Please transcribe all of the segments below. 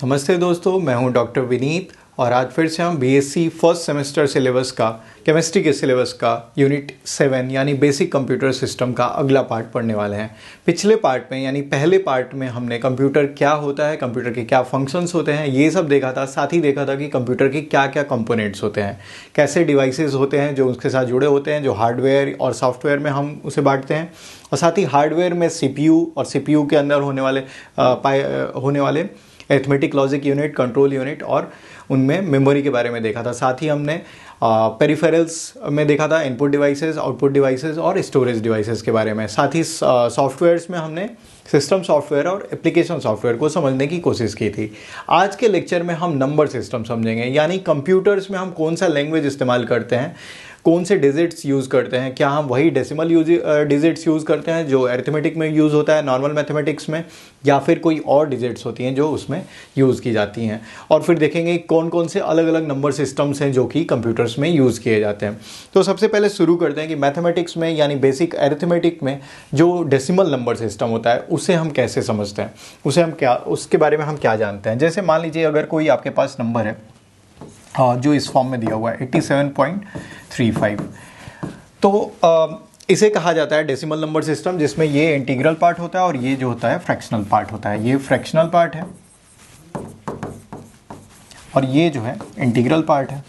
नमस्ते दोस्तों, मैं हूं डॉक्टर विनीत और आज फिर से हम बीएससी फर्स्ट सेमेस्टर सिलेबस का केमिस्ट्री के सिलेबस का यूनिट 7 यानी बेसिक कंप्यूटर सिस्टम का अगला पार्ट पढ़ने वाले हैं। पिछले पार्ट में यानी पहले पार्ट में हमने कंप्यूटर क्या होता है, कंप्यूटर के क्या फंक्शंस होते हैं, ये सब देखा था। साथ ही देखा था कि कंप्यूटर के क्या क्या कंपोनेंट्स होते हैं, कैसे डिवाइसेस होते हैं जो उसके साथ जुड़े होते हैं, जो हार्डवेयर और सॉफ्टवेयर में हम उसे बांटते हैं। और साथ ही हार्डवेयर में सीपीयू और सीपीयू के अंदर होने वाले arithmetic logic unit, control unit और उनमें मेमोरी के बारे में देखा था। साथ ही हमने पेरिफेरल्स में देखा था इनपुट डिवाइसेस, आउटपुट डिवाइसेस और स्टोरेज डिवाइसेस के बारे में। साथ ही सॉफ्टवेयर्स में हमने सिस्टम सॉफ्टवेयर और एप्लीकेशन सॉफ्टवेयर को समझने की कोशिश की थी। आज के लेक्चर में हम नंबर सिस्टम समझेंगे, यानी कंप्यूटर्स में हम कौन सा लैंग्वेज इस्तेमाल करते हैं, कौन से डिजिट्स यूज़ करते हैं, क्या हम वही डेसिमल डिजिट्स यूज़ करते हैं जो अरिथमेटिक में यूज़ होता है, नॉर्मल मैथमेटिक्स में, या फिर कोई और डिजिट्स होती हैं जो उसमें यूज़ की जाती हैं। और फिर देखेंगे कौन कौन से अलग अलग नंबर सिस्टम्स हैं जो कि कंप्यूटर्स में यूज़ किए जाते हैं। तो सबसे पहले शुरू करते हैं कि मैथमेटिक्स में यानी बेसिक अरिथमेटिक में जो डेसिमल नंबर सिस्टम होता है उसे हम कैसे समझते हैं, उसके बारे में हम क्या जानते हैं। जैसे मान लीजिए अगर कोई आपके पास नंबर है जो इस फॉर्म में दिया हुआ है 87.35, तो इसे कहा जाता है डेसिमल नंबर सिस्टम, जिसमें ये इंटीग्रल पार्ट होता है और ये जो होता है फ्रैक्शनल पार्ट होता है। ये फ्रैक्शनल पार्ट है और ये जो है इंटीग्रल पार्ट है।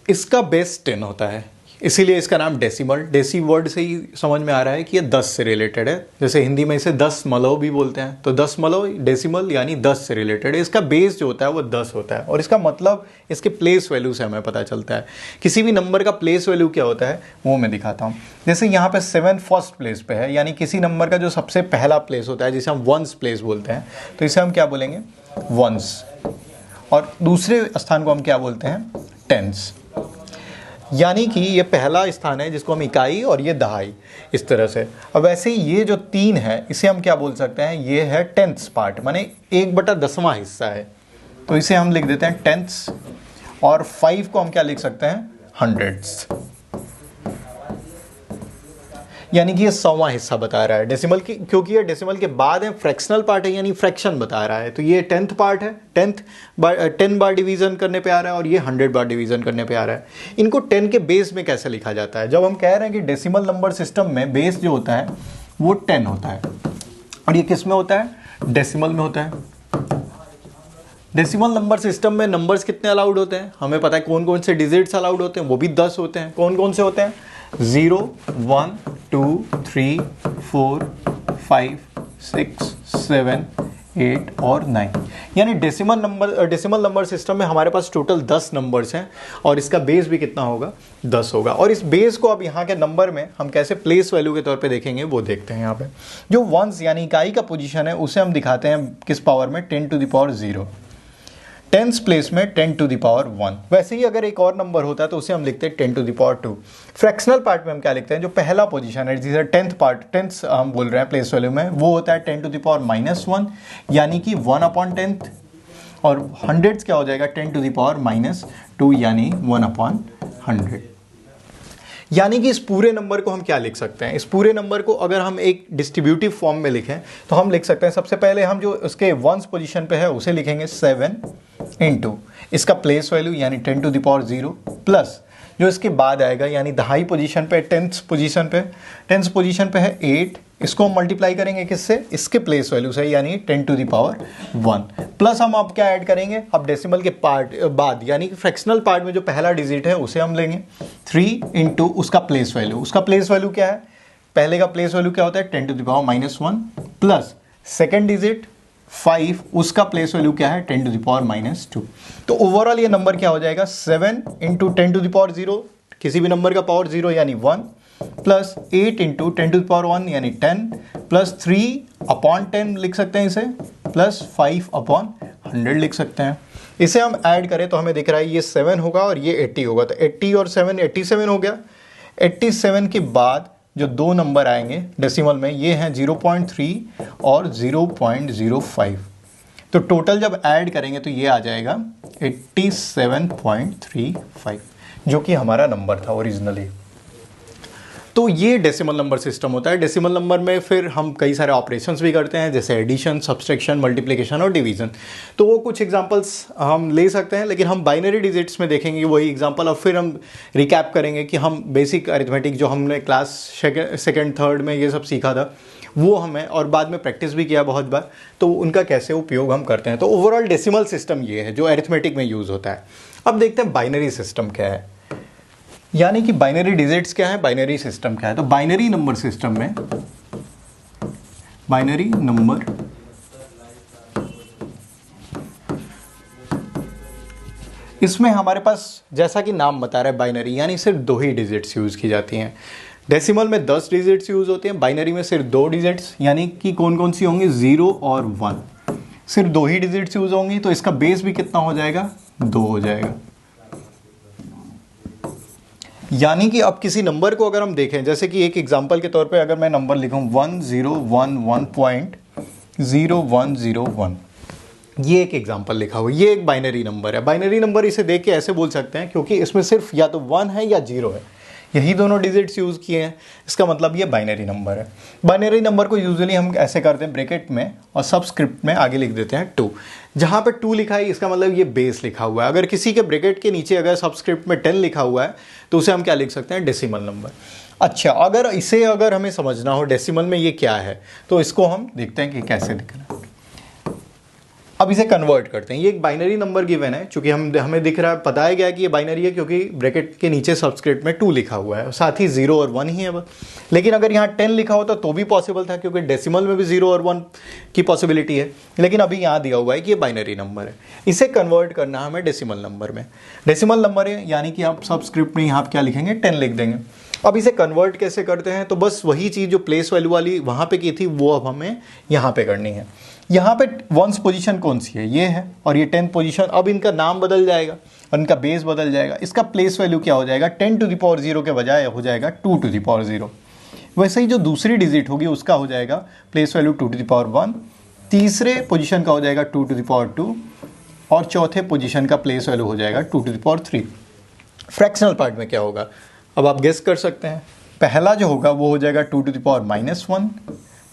इसका बेस 10 होता है, इसीलिए इसका नाम डेसिमल, डेसी वर्ड से ही समझ में आ रहा है कि ये 10 से रिलेटेड है। जैसे हिंदी में इसे 10 मलव भी बोलते हैं, तो 10 मलव डेसिमल यानी 10 से रिलेटेड है। इसका बेस जो होता है वो 10 होता है और इसका मतलब इसके प्लेस वैल्यू से हमें पता चलता है। किसी भी नंबर का प्लेस वैल्यू क्या होता है वो मैं दिखाता हूँ। जैसे यहाँ पे 7 फर्स्ट प्लेस पे है, यानी किसी नंबर का जो सबसे पहला प्लेस होता है जिसे हम वंस प्लेस बोलते हैं, तो इसे हम क्या बोलेंगे, वंस। और दूसरे स्थान को हम क्या बोलते हैं, टेंस। यानी कि ये पहला स्थान है जिसको हम इकाई और ये दहाई, इस तरह से। अब वैसे ही ये जो 3 है इसे हम क्या बोल सकते हैं, ये है टेंथ्स पार्ट, माने 1/10वां हिस्सा है, तो इसे हम लिख देते हैं टेंथ्स। और 5 को हम क्या लिख सकते हैं, हंड्रेड्स, यानी कि ये 100वां हिस्सा बता रहा है डेसिमल की, क्योंकि ये डेसिमल के बाद है, फ्रैक्शनल पार्ट है यानी फ्रैक्शन बता रहा है। तो ये 10th पार्ट है, 10 बार डिवीजन करने पे आ रहा है और ये 100 बार डिवीजन करने पे आ रहा है। इनको 10 के बेस में कैसे लिखा जाता है, जब हम कह रहे हैं कि डेसिमल नंबर सिस्टम में बेस जो होता है वो 10 होता है, और ये किस में होता है, डेसिमल में होता है। डेसिमल नंबर सिस्टम में नंबर्स कितने अलाउड होते हैं, हमें पता है कौन कौन से डिजिट्स अलाउड होते हैं, वो भी 10 होते हैं। कौन कौन से होते हैं, 0, 1, 2, 3, 4, 5, 6, 7, 8 और 9। यानी डेसिमल नंबर सिस्टम में हमारे पास टोटल 10 नंबर्स हैं और इसका बेस भी कितना होगा, 10 होगा। और इस बेस को अब यहाँ के नंबर में हम कैसे प्लेस वैल्यू के तौर पे देखेंगे वो देखते हैं। यहाँ पे जो वंस यानी इकाई का पोजीशन है उसे हम दिखाते हैं किस पावर में, 10⁻0। टेंस प्लेस में 10⁻1। वैसे ही अगर एक और नंबर होता है तो उसे हम लिखते हैं 10⁻2। फ्रैक्शनल पार्ट में हम क्या लिखते हैं, जो पहला पोजीशन है जिसे 10th पार्ट, 10th हम बोल रहे हैं प्लेस वैल्यू में, वो होता है 10⁻1 यानी कि 1/10। और हंड्रेड्स क्या हो जाएगा, 10⁻2 यानी 1/100। यानी कि इस पूरे नंबर को हम क्या लिख सकते हैं, इस पूरे नंबर को अगर हम एक डिस्ट्रीब्यूटिव फॉर्म में लिखें तो हम लिख सकते हैं, सबसे पहले हम जो उसके वंस पोजीशन पे है उसे लिखेंगे 7 इंटू इसका प्लेस वैल्यू यानी 10⁻0 प्लस जो इसके बाद आएगा यानी दहाई पोजीशन पे, 10th पोजीशन पे है 8, इसको हम मल्टीप्लाई करेंगे किससे, इसके प्लेस वैल्यू से यानी 10⁻1 प्लस हम अब क्या ऐड करेंगे, अब डेसिमल के पार्ट बाद यानी कि फ्रैक्शनल पार्ट में जो पहला डिजिट है उसे हम लेंगे 3 इंटू उसका प्लेस वैल्यू। उसका प्लेस वैल्यू क्या है, पहले का प्लेस वैल्यू क्या होता है, 10⁻1 प्लस सेकेंड डिजिट 5, उसका प्लेस वैल्यू क्या है, 10⁻2। तो ओवरऑल ये नंबर क्या हो जाएगा, 7 इंटू 10⁻0, किसी भी नंबर का पावर 0 यानी 1, प्लस 8 इंटू 10⁻1 यानी 10, प्लस 3/10 लिख सकते हैं इसे, प्लस 5/100 लिख सकते हैं। इसे हम ऐड करें तो हमें दिख रहा है ये 7 होगा और ये 80 होगा, तो 80 और 7 87 हो गया। 87 के बाद जो दो नंबर आएंगे डेसिमल में ये हैं 0.3 और 0.05, तो टोटल जब ऐड करेंगे तो ये आ जाएगा 87.35, जो कि हमारा नंबर था ओरिजिनली। तो ये डेसिमल नंबर सिस्टम होता है। डेसिमल नंबर में फिर हम कई सारे ऑपरेशंस भी करते हैं, जैसे एडिशन, सब्सट्रैक्शन, मल्टीप्लिकेशन और डिवीजन। तो वो कुछ एग्जांपल्स हम ले सकते हैं, लेकिन हम बाइनरी डिजिट्स में देखेंगे वही एग्जांपल। और फिर हम रिकैप करेंगे कि हम बेसिक अरिथमेटिक जो हमने क्लास सेकेंड थर्ड में ये सब सीखा था वो हमें, और बाद में प्रैक्टिस भी किया बहुत बार, तो उनका कैसे उपयोग हम करते हैं। तो ओवरऑल डेसिमल सिस्टम ये है जो अरिथमेटिक में यूज़ होता है। अब देखते हैं बाइनरी सिस्टम क्या है, यानी कि बाइनरी डिजिट्स क्या है, बाइनरी सिस्टम क्या है। तो बाइनरी नंबर सिस्टम में, बाइनरी नंबर इसमें हमारे पास जैसा कि नाम बता रहा है बाइनरी, यानी सिर्फ 2 ही डिजिट्स यूज़ की जाती हैं। डेसिमल में 10 डिजिट्स यूज़ होते हैं, बाइनरी में सिर्फ 2 डिजिट्स, यानी कि कौन कौन सी होंगी, 0 और 1, सिर्फ 2 ही डिजिट्स यूज़ होंगी। तो इसका बेस भी कितना हो जाएगा, 2 हो जाएगा। यानी कि अब किसी नंबर को अगर हम देखें, जैसे कि एक एग्जांपल के तौर पे अगर मैं नंबर लिखूं 1011.0101, ये एक एग्जांपल लिखा हुआ, ये एक बाइनरी नंबर है। बाइनरी नंबर इसे देख के ऐसे बोल सकते हैं क्योंकि इसमें सिर्फ या तो 1 है या 0 है, यही दोनों डिजिट्स यूज़ किए हैं, इसका मतलब ये बाइनरी नंबर है। बाइनरी नंबर को यूजुअली हम ऐसे करते हैं ब्रैकेट में और सबस्क्रिप्ट में आगे लिख देते हैं 2। जहाँ पे 2 लिखा है इसका मतलब ये बेस लिखा हुआ है। अगर किसी के ब्रैकेट के नीचे अगर सबस्क्रिप्ट में 10 लिखा हुआ है तो उसे हम क्या लिख सकते हैं, डेसिमल नंबर। अच्छा, अगर हमें समझना हो डेसिमल में ये क्या है, तो इसको हम देखते हैं कि कैसे लिखना है। अब इसे कन्वर्ट करते हैं। ये एक बाइनरी नंबर गिवन है, चूंकि हमें दिख रहा है, बताया गया है कि ये बाइनरी है क्योंकि ब्रैकेट के नीचे सबस्क्रिप्ट में 2 लिखा हुआ है, साथ ही 0 और 1 ही है बस। लेकिन अगर यहाँ 10 लिखा होता तो भी पॉसिबल था, क्योंकि डेसिमल में भी 0 और 1 की पॉसिबिलिटी है। लेकिन अभी यहाँ दिया हुआ है कि ये बाइनरी नंबर है, इसे कन्वर्ट करना हमें डेसिमल नंबर में। डेसिमल नंबर है यानी कि आप सबस्क्रिप्ट में यहाँ क्या लिखेंगे, 10 लिख देंगे। अब इसे कन्वर्ट कैसे करते हैं, तो बस वही चीज़ जो प्लेस वैल्यू वाली वहाँ पे की थी वो अब हमें यहाँ पे करनी है। यहाँ पे 1 पोजीशन कौन सी है, ये है, और ये 10 पोजीशन। अब इनका नाम बदल जाएगा और इनका बेस बदल जाएगा। इसका प्लेस वैल्यू क्या हो जाएगा, 10 टू द पावर 0 के बजाय हो जाएगा 2 टू द पावर 0। वैसे ही जो दूसरी डिजिट होगी उसका हो जाएगा place value 2 to the power 1, तीसरे पोजीशन का हो जाएगा 2 टू द पावर 2, और चौथे पोजीशन का प्लेस वैल्यू हो जाएगा 2 to the power 3। Fractional part में क्या होगा, अब आप गेस कर सकते हैं। पहला जो होगा वो हो जाएगा 2 टू द पावर -1,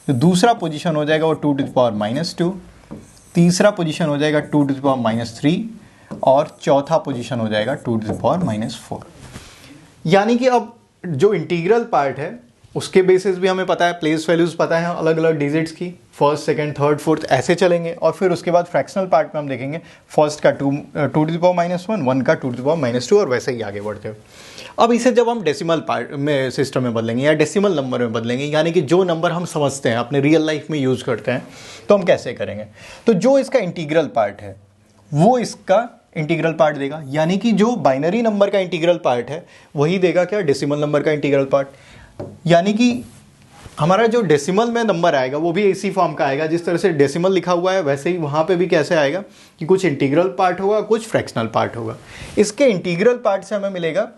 तो दूसरा पोजीशन हो जाएगा वो 2 टू द पावर -2, तीसरा पोजीशन हो जाएगा 2 टू द पावर -3, और चौथा पोजीशन हो जाएगा 2 टू द पावर -4। यानी कि अब जो इंटीग्रल पार्ट है उसके बेसिस भी हमें पता है, प्लेस वैल्यूज पता है अलग अलग डिजिट्स की, फर्स्ट, सेकंड, थर्ड, फोर्थ ऐसे चलेंगे। और फिर उसके बाद फ्रैक्शनल पार्ट में हम देखेंगे फर्स्ट का 2 टू द पावर -1, 1 का 2 टू द पावर -2, और वैसे ही आगे बढ़ते हुए। अब इसे जब हम डेसिमल पार्ट में सिस्टम में बदलेंगे या डेसिमल नंबर में बदलेंगे, यानी कि जो नंबर हम समझते हैं अपने रियल लाइफ में यूज़ करते हैं, तो हम कैसे करेंगे। तो जो इसका इंटीग्रल पार्ट है वो इसका इंटीग्रल पार्ट देगा, यानी कि जो बाइनरी नंबर का इंटीग्रल पार्ट है वही देगा क्या, डेसिमल नंबर का इंटीग्रल पार्ट। यानी कि हमारा जो डेसिमल में नंबर आएगा वो भी इसी फॉर्म का आएगा, जिस तरह से डेसिमल लिखा हुआ है वैसे ही वहाँ पे भी कैसे आएगा कि कुछ इंटीग्रल पार्ट होगा, कुछ फ्रैक्शनल पार्ट होगा। इसके इंटीग्रल पार्ट से हमें मिलेगा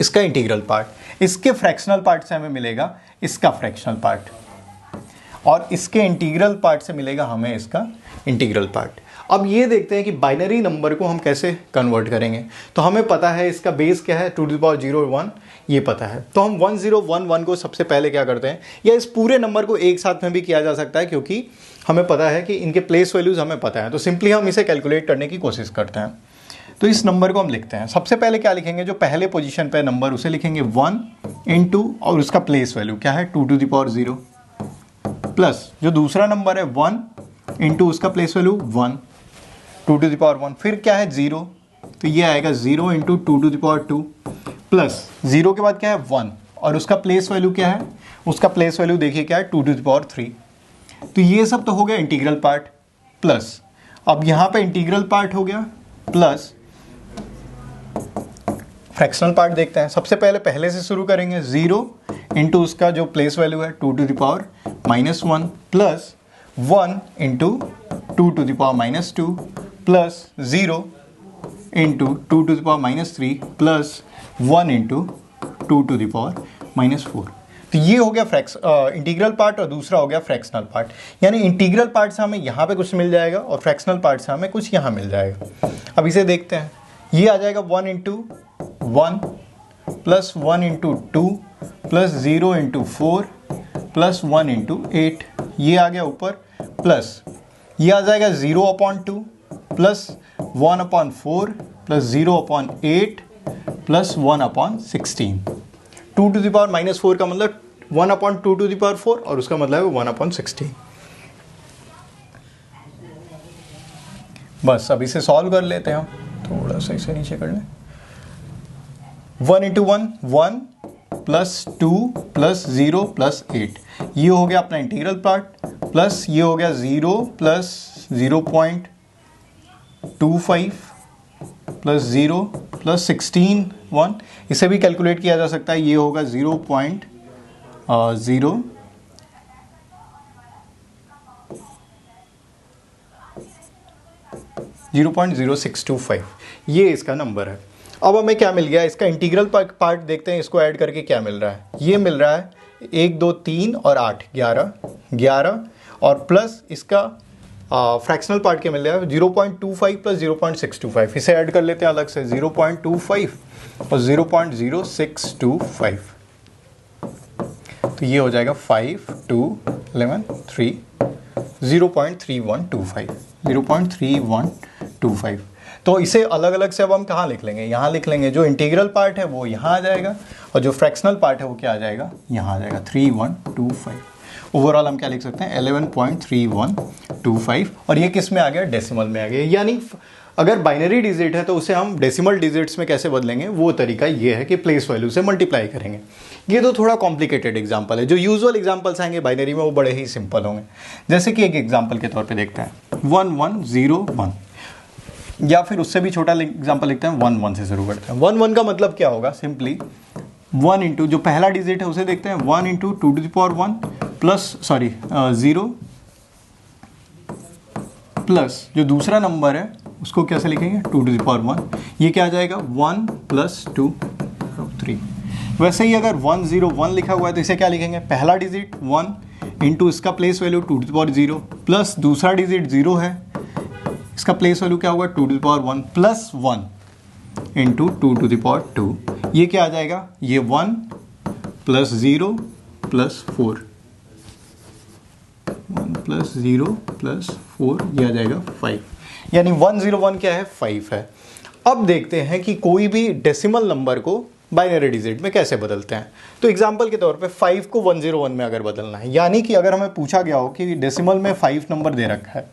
इसका इंटीग्रल पार्ट, इसके फ्रैक्शनल पार्ट से हमें मिलेगा इसका फ्रैक्शनल पार्ट, और इसके इंटीग्रल पार्ट से मिलेगा हमें इसका इंटीग्रल पार्ट। अब ये देखते हैं कि बाइनरी नंबर को हम कैसे कन्वर्ट करेंगे। तो हमें पता है इसका बेस क्या है, 2 टू द पावर 0 और 1, ये पता है। तो हम 1011 को सबसे पहले क्या करते हैं, या इस पूरे नंबर को एक साथ में भी किया जा सकता है क्योंकि हमें पता है कि इनके प्लेस वैल्यूज़ हमें पता है। तो सिंपली हम इसे कैलकुलेट करने की कोशिश करते हैं। तो इस नंबर को हम लिखते हैं, सबसे पहले क्या लिखेंगे, जो पहले पोजीशन पे नंबर उसे लिखेंगे 1 इंटू, और उसका प्लेस वैल्यू क्या है 2 टू द पावर 0, प्लस जो दूसरा नंबर है 1 इंटू उसका place value 1, 2 to the power 1, फिर क्या है 0, तो ये आएगा 0 into 2 to the power 2, plus 0 के बाद क्या है 1, और उसका प्लेस वैल्यू क्या है, उसका प्लेस वैल्यू देखिए क्या है 2 टू द पावर 3। तो ये सब तो हो गया इंटीग्रल पार्ट, प्लस अब यहाँ पे इंटीग्रल पार्ट हो गया, प्लस फ्रैक्शनल पार्ट देखते हैं। सबसे पहले से शुरू करेंगे, 0 इंटू उसका जो प्लेस वैल्यू है 2 to the power -1, plus 1 into 2 to the power -2, plus 0 into 2 to the power -3, plus 1 into 2 to the power -4। तो ये हो गया इंटीग्रल पार्ट, और दूसरा हो गया फ्रैक्शनल पार्ट। यानी इंटीग्रल पार्ट से हमें यहाँ पे कुछ मिल जाएगा और फ्रैक्शनल पार्ट से हमें कुछ यहाँ मिल जाएगा। अब इसे देखते हैं, ये आ जाएगा 1 into 1 plus 1 into 2 plus 0 into 4 plus 1 into 8, ये आ गया ऊपर, प्लस ये आ जाएगा 0/2 plus 1/4 plus 0/8 plus 1/16। 2 to the power -4 का मतलब 1/2 टू द पावर 4 और उसका मतलब है 1/16। बस अब इसे सॉल्व कर लेते हैं हम, थोड़ा सा इसे नीचे कर लें। 1 इंटू 1 1 प्लस 2 प्लस 0 प्लस 8, ये हो गया अपना इंटीग्रल पार्ट, प्लस ये हो गया 0 प्लस 0.25 प्लस 0 प्लस 16 1, इसे भी कैलकुलेट किया जा सकता है, ये होगा 0.0625, ये इसका नंबर है। अब हमें क्या मिल गया, इसका इंटीग्रल पार्ट देखते हैं, इसको ऐड करके क्या मिल रहा है। ये मिल रहा है 1 2 3 और 8 11 और प्लस इसका फ्रैक्शनल पार्ट क्या मिल रहा है 0.25 प्लस 0.625, इसे ऐड कर लेते हैं अलग से, 0.25 और 0.0625, तो ये हो जाएगा 5 2 11 3 0.3125। तो इसे अलग अलग से अब हम कहाँ लिख लेंगे, यहाँ लिख लेंगे। जो इंटीग्रल पार्ट है वो यहाँ आ जाएगा और जो फ्रैक्शनल पार्ट है वो क्या आ जाएगा, यहाँ आ जाएगा 3125। ओवरऑल हम क्या लिख सकते हैं 11.3125, और ये किस में आ गया, डेसिमल में आ गया। यानी अगर बाइनरी डिजिट है तो उसे हम डेसिमल डिजिट्स में कैसे बदलेंगे, वो तरीका ये है कि प्लेस वैल्यू से मल्टीप्लाई करेंगे। ये तो थोड़ा कॉम्प्लिकेटेड एग्जांपल है, जो यूजुअल एग्जांपल्स आएंगे बाइनरी में वो बड़े ही सिंपल होंगे। जैसे कि एक एग्जांपल के तौर पे देखते हैं 1101, या फिर उससे भी छोटा एग्जांपल लिखते हैं 11 से शुरू करते हैं। 11 का मतलब क्या होगा, सिंपली 1 इंटू जो पहला डिजिट है उसे देखते हैं, 1 into 2 to the power 1 plus 0 plus जो दूसरा नंबर है उसको कैसे लिखेंगे 2 टू द पावर 1, ये क्या आ जाएगा 1 प्लस 2 3। वैसे ही अगर 101 लिखा हुआ है तो इसे क्या लिखेंगे, पहला डिजिट 1 इंटू इसका place value 2 to the power 0 plus दूसरा डिजिट 0 है, इसका प्लेस वैल्यू क्या होगा 2 to the power 1 plus 1 into 2 to the power 2, ये क्या आ जाएगा, ये 1 प्लस 0 प्लस 4, 1 प्लस 0 प्लस 4, ये आ जाएगा 5। यानी 101 क्या है, 5 है। अब देखते हैं कि कोई भी डेसिमल नंबर को बाइनरी डिजिट में कैसे बदलते हैं। तो एग्जांपल के तौर पे 5 को 101 में अगर बदलना है, यानी कि अगर हमें पूछा गया हो कि डेसिमल में 5 नंबर दे रखा है,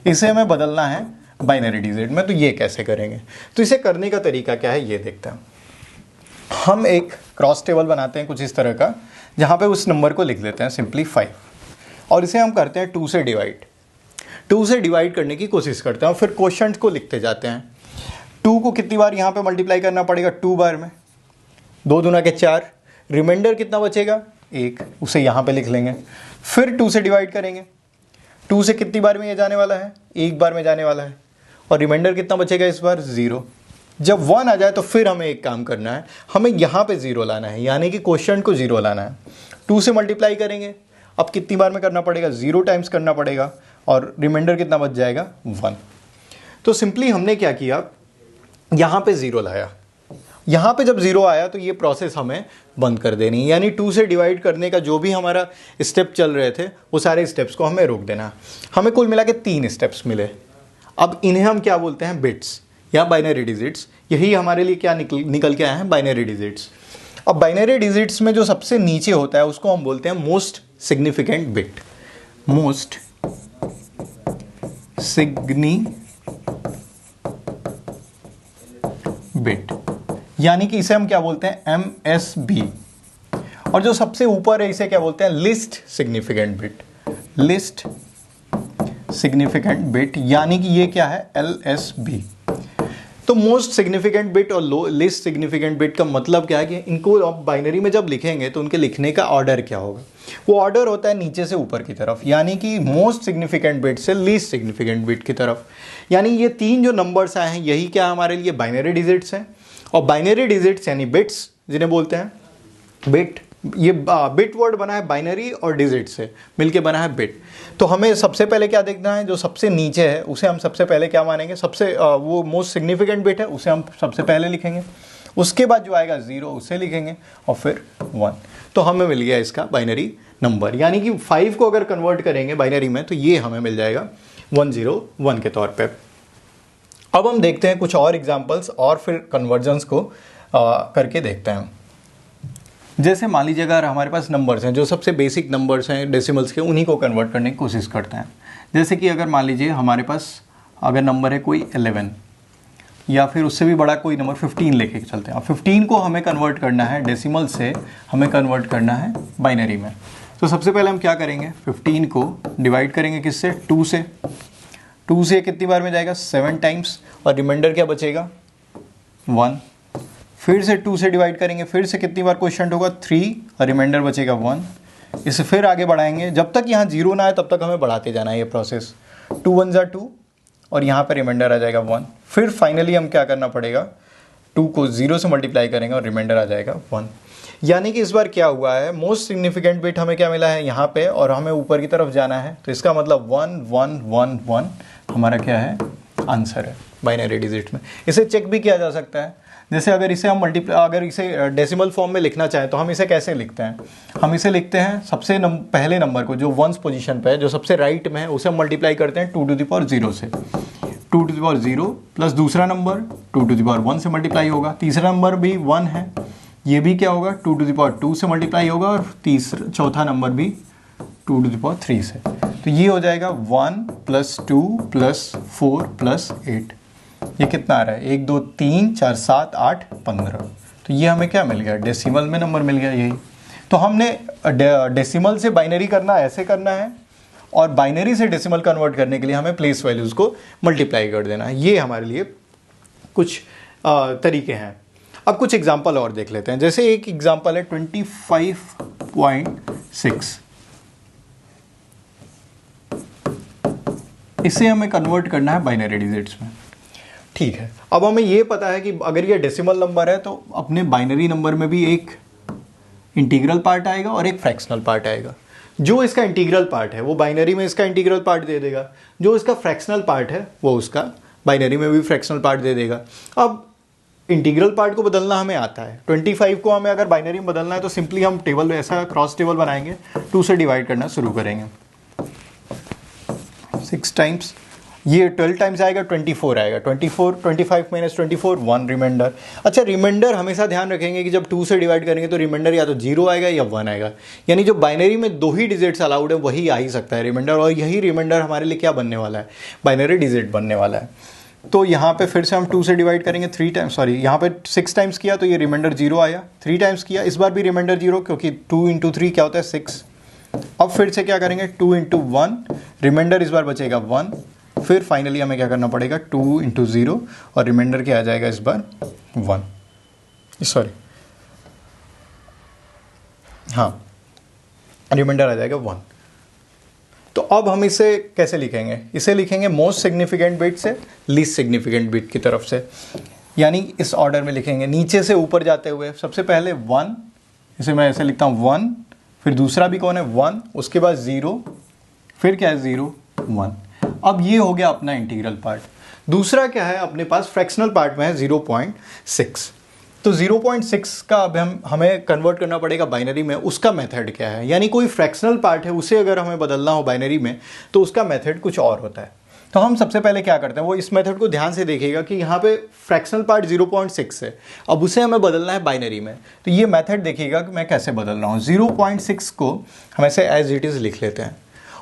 इसे हमें बदलना है बाइनरी डिजिट में, तो ये कैसे करेंगे। तो इसे करने का तरीका क्या है ये देखते हैं। हम एक क्रॉस टेबल बनाते हैं कुछ इस तरह का, जहाँ पे उस नंबर को लिख लेते हैं सिंपली 5, और इसे हम करते हैं 2 से डिवाइड। 2 से डिवाइड करने की कोशिश करते हैं और फिर क्वोशंट को लिखते जाते हैं। 2 को कितनी बार यहाँ पे मल्टीप्लाई करना पड़ेगा, 2 बार में, 2 दूना के 4, रिमाइंडर कितना बचेगा 1, उसे यहाँ पे लिख लेंगे। फिर 2 से डिवाइड करेंगे, 2 से कितनी बार में ये जाने वाला है, 1 बार में जाने वाला है, और रिमाइंडर कितना बचेगा इस बार 0। जब 1 आ जाए तो फिर हमें एक काम करना है, हमें यहाँ पे 0 लाना है, यानी कि क्वोशंट को 0 लाना है। 2 से मल्टीप्लाई करेंगे, अब कितनी बार में करना पड़ेगा, 0 टाइम्स करना पड़ेगा, और रिमाइंडर कितना बच जाएगा 1। तो सिंपली हमने क्या किया, यहाँ पे 0 लाया, यहाँ पे जब 0 आया तो ये प्रोसेस हमें बंद कर देनी है, यानी 2 से डिवाइड करने का जो भी हमारा स्टेप चल रहे थे वो सारे स्टेप्स को हमें रोक देना। हमें कुल मिला के 3 स्टेप्स मिले। अब इन्हें हम क्या बोलते हैं, बिट्स या बाइनरी डिजिट्स। यही हमारे लिए क्या निकल के आए हैं, बाइनरी डिजिट्स। अब बाइनरी डिजिट्स में जो सबसे नीचे होता है उसको हम बोलते हैं most significant bit, most bit, यानी कि इसे हम क्या बोलते हैं MSB। और जो सबसे ऊपर है इसे क्या बोलते हैं, least significant bit, least significant bit, यानी कि ये क्या है LSB। तो मोस्ट सिग्निफिकेंट बिट और लिस्ट सिग्निफिकेंट बिट का मतलब क्या है कि इनको आप बाइनरी में जब लिखेंगे तो उनके लिखने का ऑर्डर क्या होगा, वो ऑर्डर होता है नीचे से ऊपर की तरफ, यानी कि मोस्ट सिग्निफिकेंट बिट से लीस्ट सिग्निफिकेंट बिट की तरफ। यानी ये 3 जो नंबर्स आए हैं यही क्या हमारे लिए बाइनरी डिजिट्स हैं। और बाइनरी डिजिट्स यानी बिट्स जिन्हें बोलते हैं बिट, ये बिट वर्ड बना है बाइनरी और डिजिट से मिलके बना है बिट। तो हमें सबसे पहले क्या देखना है, जो सबसे नीचे है उसे हम सबसे पहले क्या मानेंगे, सबसे वो मोस्ट सिग्निफिकेंट बिट है उसे हम सबसे पहले लिखेंगे, उसके बाद जो आएगा 0 उसे लिखेंगे और फिर 1। तो हमें मिल गया इसका बाइनरी नंबर, यानी कि 5 को अगर कन्वर्ट करेंगे बाइनरी में तो ये हमें मिल जाएगा 101 के तौर पे। अब हम देखते हैं कुछ और एग्जांपल्स और फिर कन्वर्जन्स को करके देखते हैं। जैसे मान लीजिए अगर हमारे पास नंबर्स हैं, जो सबसे बेसिक नंबर्स हैं डेसिमल्स के, उन्हीं को कन्वर्ट करने की कोशिश करते हैं। जैसे कि अगर मान लीजिए हमारे पास अगर नंबर है कोई 11 या फिर उससे भी बड़ा कोई नंबर 15 लेके चलते हैं, और 15 को हमें कन्वर्ट करना है डेसिमल से, हमें कन्वर्ट करना है बाइनरी में। तो सबसे पहले हम क्या करेंगे, 15 को डिवाइड करेंगे किससे, 2 से। 2 से कितनी बार में जाएगा, 7 टाइम्स, और रिमाइंडर क्या बचेगा, 1। फिर से 2 से डिवाइड करेंगे, फिर से कितनी बार क्वेश्चन होगा, 3, और रिमाइंडर बचेगा 1। इसे फिर आगे बढ़ाएंगे, जब तक यहाँ 0 ना आए तब तक हमें बढ़ाते जाना है ये प्रोसेस। 2 1 जा 2, और यहाँ पर रिमाइंडर आ जाएगा 1। फिर फाइनली हम क्या करना पड़ेगा, 2 को 0 से मल्टीप्लाई करेंगे और रिमाइंडर आ जाएगा 1। यानी कि इस बार क्या हुआ है, मोस्ट सिग्निफिकेंट बिट हमें क्या मिला है यहाँ पे, और हमें ऊपर की तरफ जाना है। तो इसका मतलब 1 1 1 1 हमारा क्या है, आंसर है बाइनरी डिजिट में। इसे चेक भी किया जा सकता है। जैसे अगर इसे हम अगर इसे डेसिमल फॉर्म में लिखना चाहें तो हम इसे कैसे लिखते हैं, हम इसे लिखते हैं सबसे पहले नंबर को जो 1 पोजीशन पे है, जो सबसे राइट में है, उसे हम मल्टीप्लाई करते हैं 2 टू द पावर 0 से। 2 टू द पावर 0 प्लस दूसरा नंबर 2 टू द पावर 1 से मल्टीप्लाई होगा। तीसरा नंबर भी 1 है, ये भी क्या होगा, 2 टू द पावर 2 से मल्टीप्लाई होगा, और चौथा नंबर भी 2 टू द पावर 3 से। तो ये हो जाएगा 1 + 2 + 4 + 8। ये कितना आ रहा है, 1 2 3 4 7 8 15। तो ये हमें क्या मिल गया, डेसिमल में नंबर मिल गया यही। तो हमने डेसिमल से बाइनरी करना ऐसे करना है, और बाइनरी से डेसिमल कन्वर्ट करने के लिए हमें प्लेस वैल्यूज़ को मल्टीप्लाई कर देना है। ये हमारे लिए कुछ तरीके हैं। अब कुछ एग्जाम्पल और देख लेते हैं। जैसे एक एग्जाम्पल है 25.6, इसे हमें कन्वर्ट करना है बाइनरी डिजिट्स में। ठीक है, अब हमें ये पता है कि अगर ये डेसिमल नंबर है तो अपने बाइनरी नंबर में भी एक इंटीग्रल पार्ट आएगा और एक फ्रैक्शनल पार्ट आएगा। जो इसका इंटीग्रल पार्ट है वो बाइनरी में इसका इंटीग्रल पार्ट दे देगा, जो इसका फ्रैक्शनल पार्ट है वो उसका बाइनरी में भी फ्रैक्शनल पार्ट दे देगा। अब इंटीग्रल पार्ट को बदलना हमें आता है। 25 को हमें अगर बाइनरी में बदलना है तो सिंपली हम टेबल ऐसा क्रॉस टेबल बनाएंगे, 2 से डिवाइड करना शुरू करेंगे। 6 टाइम्स, ये 12 टाइम्स आएगा, 24 आएगा। 25 - 24 1 रिमाइंडर। अच्छा, रिमाइंडर हमेशा ध्यान रखेंगे कि जब 2 से डिवाइड करेंगे तो रिमाइंडर या तो 0 आएगा या 1 आएगा। यानी जो बाइनरी में 2 ही डिजिट्स अलाउड है वही आ ही सकता है रिमाइंडर, और यही रिमाइंडर हमारे लिए क्या बनने वाला है, बाइनरी डिजिट बनने वाला है। तो यहाँ पे फिर से हम 2 से डिवाइड करेंगे 3 टाइम्स, सॉरी यहाँ पे 6 टाइम्स किया तो ये रिमाइंडर 0 आया। 3 टाइम्स किया, इस बार भी रिमाइंडर 0, क्योंकि 2 × 3 क्या होता है, 6। अब फिर से क्या करेंगे, 2 × 1, रिमाइंडर इस बार बचेगा 1। फिर फाइनली हमें क्या करना पड़ेगा, 2 × 0, और रिमाइंडर क्या आ जाएगा इस बार 1, सॉरी हाँ, रिमाइंडर आ जाएगा 1। तो अब हम इसे कैसे लिखेंगे, इसे लिखेंगे मोस्ट सिग्निफिकेंट बिट से लीस्ट सिग्निफिकेंट बिट की तरफ से, यानी इस ऑर्डर में लिखेंगे नीचे से ऊपर जाते हुए। सबसे पहले 1, इसे मैं ऐसे लिखता हूँ 1, फिर दूसरा भी कौन है 1, उसके बाद 0, फिर क्या है 0 1। अब ये हो गया अपना इंटीग्रल पार्ट। दूसरा क्या है, अपने पास फ्रैक्शनल पार्ट में है 0.6। तो 0.6 का अब हमें कन्वर्ट करना पड़ेगा बाइनरी में। उसका मेथड क्या है, यानी कोई फ्रैक्शनल पार्ट है उसे अगर हमें बदलना हो बाइनरी में तो उसका मेथड कुछ और होता है। तो हम सबसे पहले क्या करते हैं, वो इस मेथड को ध्यान से देखिएगा कि यहाँ पे फ्रैक्शनल पार्ट 0.6 है, अब उसे हमें बदलना है बाइनरी में। तो ये मेथड देखिएगा कि मैं कैसे बदल रहा हूँ। 0.6 को हम ऐसे एज इट इज़ लिख लेते हैं,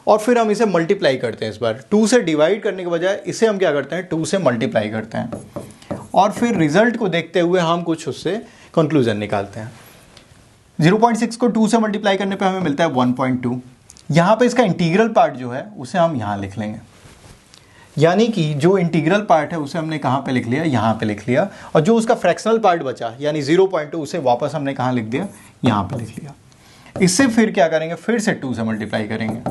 और फिर हम इसे मल्टीप्लाई करते हैं। इस बार 2 से डिवाइड करने के बजाय इसे हम क्या करते हैं, 2 से मल्टीप्लाई करते हैं, और फिर रिजल्ट को देखते हुए हम कुछ उससे कंक्लूजन निकालते हैं। 0.6 को 2 से मल्टीप्लाई करने पे हमें मिलता है 1.2। यहाँ पे इसका इंटीग्रल पार्ट जो है उसे हम यहाँ लिख लेंगे, यानी कि जो इंटीग्रल पार्ट है उसे हमने कहाँ पे लिख लिया, यहाँ पे लिख लिया, और जो उसका फ्रैक्शनल पार्ट बचा यानी 0.2 उसे वापस हमने कहाँ लिख दिया, यहाँ पे लिख लिया। इससे फिर क्या करेंगे, फिर से 2 से मल्टीप्लाई करेंगे।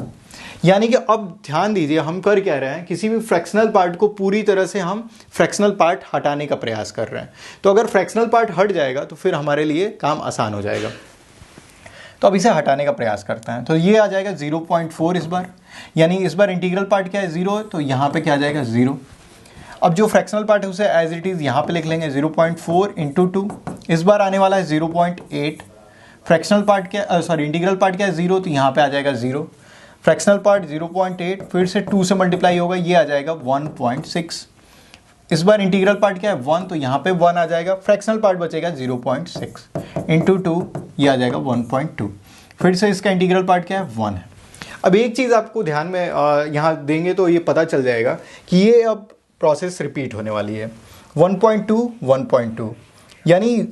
यानी कि अब ध्यान दीजिए हम कर क्या रहे हैं, किसी भी फ्रैक्शनल पार्ट को पूरी तरह से हम फ्रैक्शनल पार्ट हटाने का प्रयास कर रहे हैं। तो अगर फ्रैक्शनल पार्ट हट जाएगा तो फिर हमारे लिए काम आसान हो जाएगा। तो अब इसे हटाने का प्रयास करते हैं। तो ये आ जाएगा 0.4 इस बार, यानी इस बार इंटीग्रल पार्ट क्या है 0, तो यहाँ पे क्या आ जाएगा 0। अब जो फ्रैक्शनल पार्ट है उसे एज इट इज़ यहाँ पे लिख लेंगे 0.4 × 2 इस बार आने वाला है 0.8, फ्रैक्शनल पार्ट क्या सॉरी इंटीग्रल पार्ट क्या है 0, तो यहाँ पे आ जाएगा 0, फ्रैक्शनल पार्ट 0.8, फिर से 2 से मल्टीप्लाई होगा, ये आ जाएगा 1.6। इस बार इंटीग्रल पार्ट क्या है 1, तो यहाँ पे 1 आ जाएगा, फ्रैक्शनल पार्ट बचेगा 0.6 इंटू 2, ये आ जाएगा 1.2। फिर से इसका इंटीग्रल पार्ट क्या है 1 है। अब एक चीज़ आपको ध्यान में यहाँ देंगे तो ये पता चल जाएगा कि ये अब प्रोसेस रिपीट होने वाली है 1.2 1.2, यानी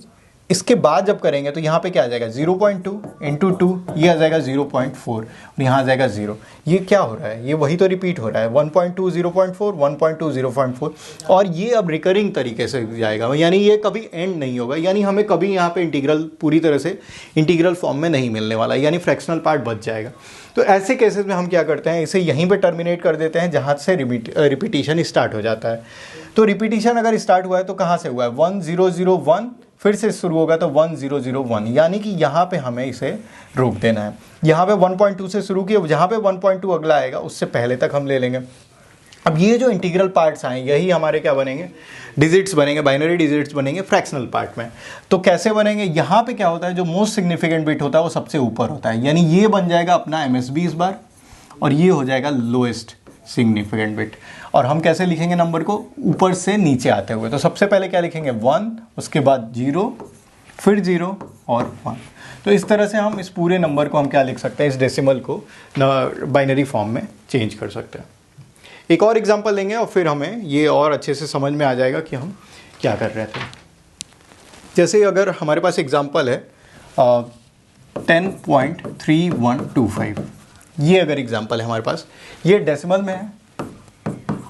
इसके बाद जब करेंगे तो यहाँ पे क्या आ जाएगा 0.2 इंटू 2, ये आ जाएगा 0.4 और यहाँ आ जाएगा 0। ये क्या हो रहा है, ये वही तो रिपीट हो रहा है 1.2 0.4 1.2 0.4, और ये अब रिकरिंग तरीके से जाएगा, यानी ये कभी एंड नहीं होगा, यानी हमें कभी यहाँ पे इंटीग्रल पूरी तरह से इंटीग्रल फॉर्म में नहीं मिलने वाला, यानी फ्रैक्शनल पार्ट बच जाएगा। तो ऐसे केसेस में हम क्या करते हैं, इसे यहीं पे टर्मिनेट कर देते हैं जहाँ से रिपीटिशन स्टार्ट हो जाता है। तो रिपीटिशन अगर स्टार्ट हुआ है तो कहाँ से हुआ है 1001, फिर से शुरू होगा तो 1001, यानी कि यहाँ पे हमें इसे रोक देना है। यहाँ पे 1.2 से शुरू किया, जहाँ पे 1.2 अगला आएगा उससे पहले तक हम ले लेंगे। अब ये जो इंटीग्रल पार्ट्स आए यही हमारे क्या बनेंगे, डिजिट्स बनेंगे, बाइनरी डिजिट्स बनेंगे फ्रैक्शनल पार्ट में। तो कैसे बनेंगे, यहाँ पे क्या होता है, जो मोस्ट सिग्निफिकेंट बिट होता है वो सबसे ऊपर होता है, यानी ये बन जाएगा अपना MSB इस बार, और ये हो जाएगा लोएस्ट सिग्निफिकेंट बिट। और हम कैसे लिखेंगे नंबर को, ऊपर से नीचे आते हुए। तो सबसे पहले क्या लिखेंगे 1, उसके बाद 0, फिर 0 और 1। तो इस तरह से हम इस पूरे नंबर को हम क्या लिख सकते हैं, इस डेसिमल को बाइनरी फॉर्म में चेंज कर सकते हैं। एक और एग्जांपल लेंगे और फिर हमें ये और अच्छे से समझ में आ जाएगा कि हम क्या कर रहे थे। जैसे अगर हमारे पास एग्जांपल है 10.3125, ये अगर एग्जांपल है हमारे पास, ये डेसिमल में है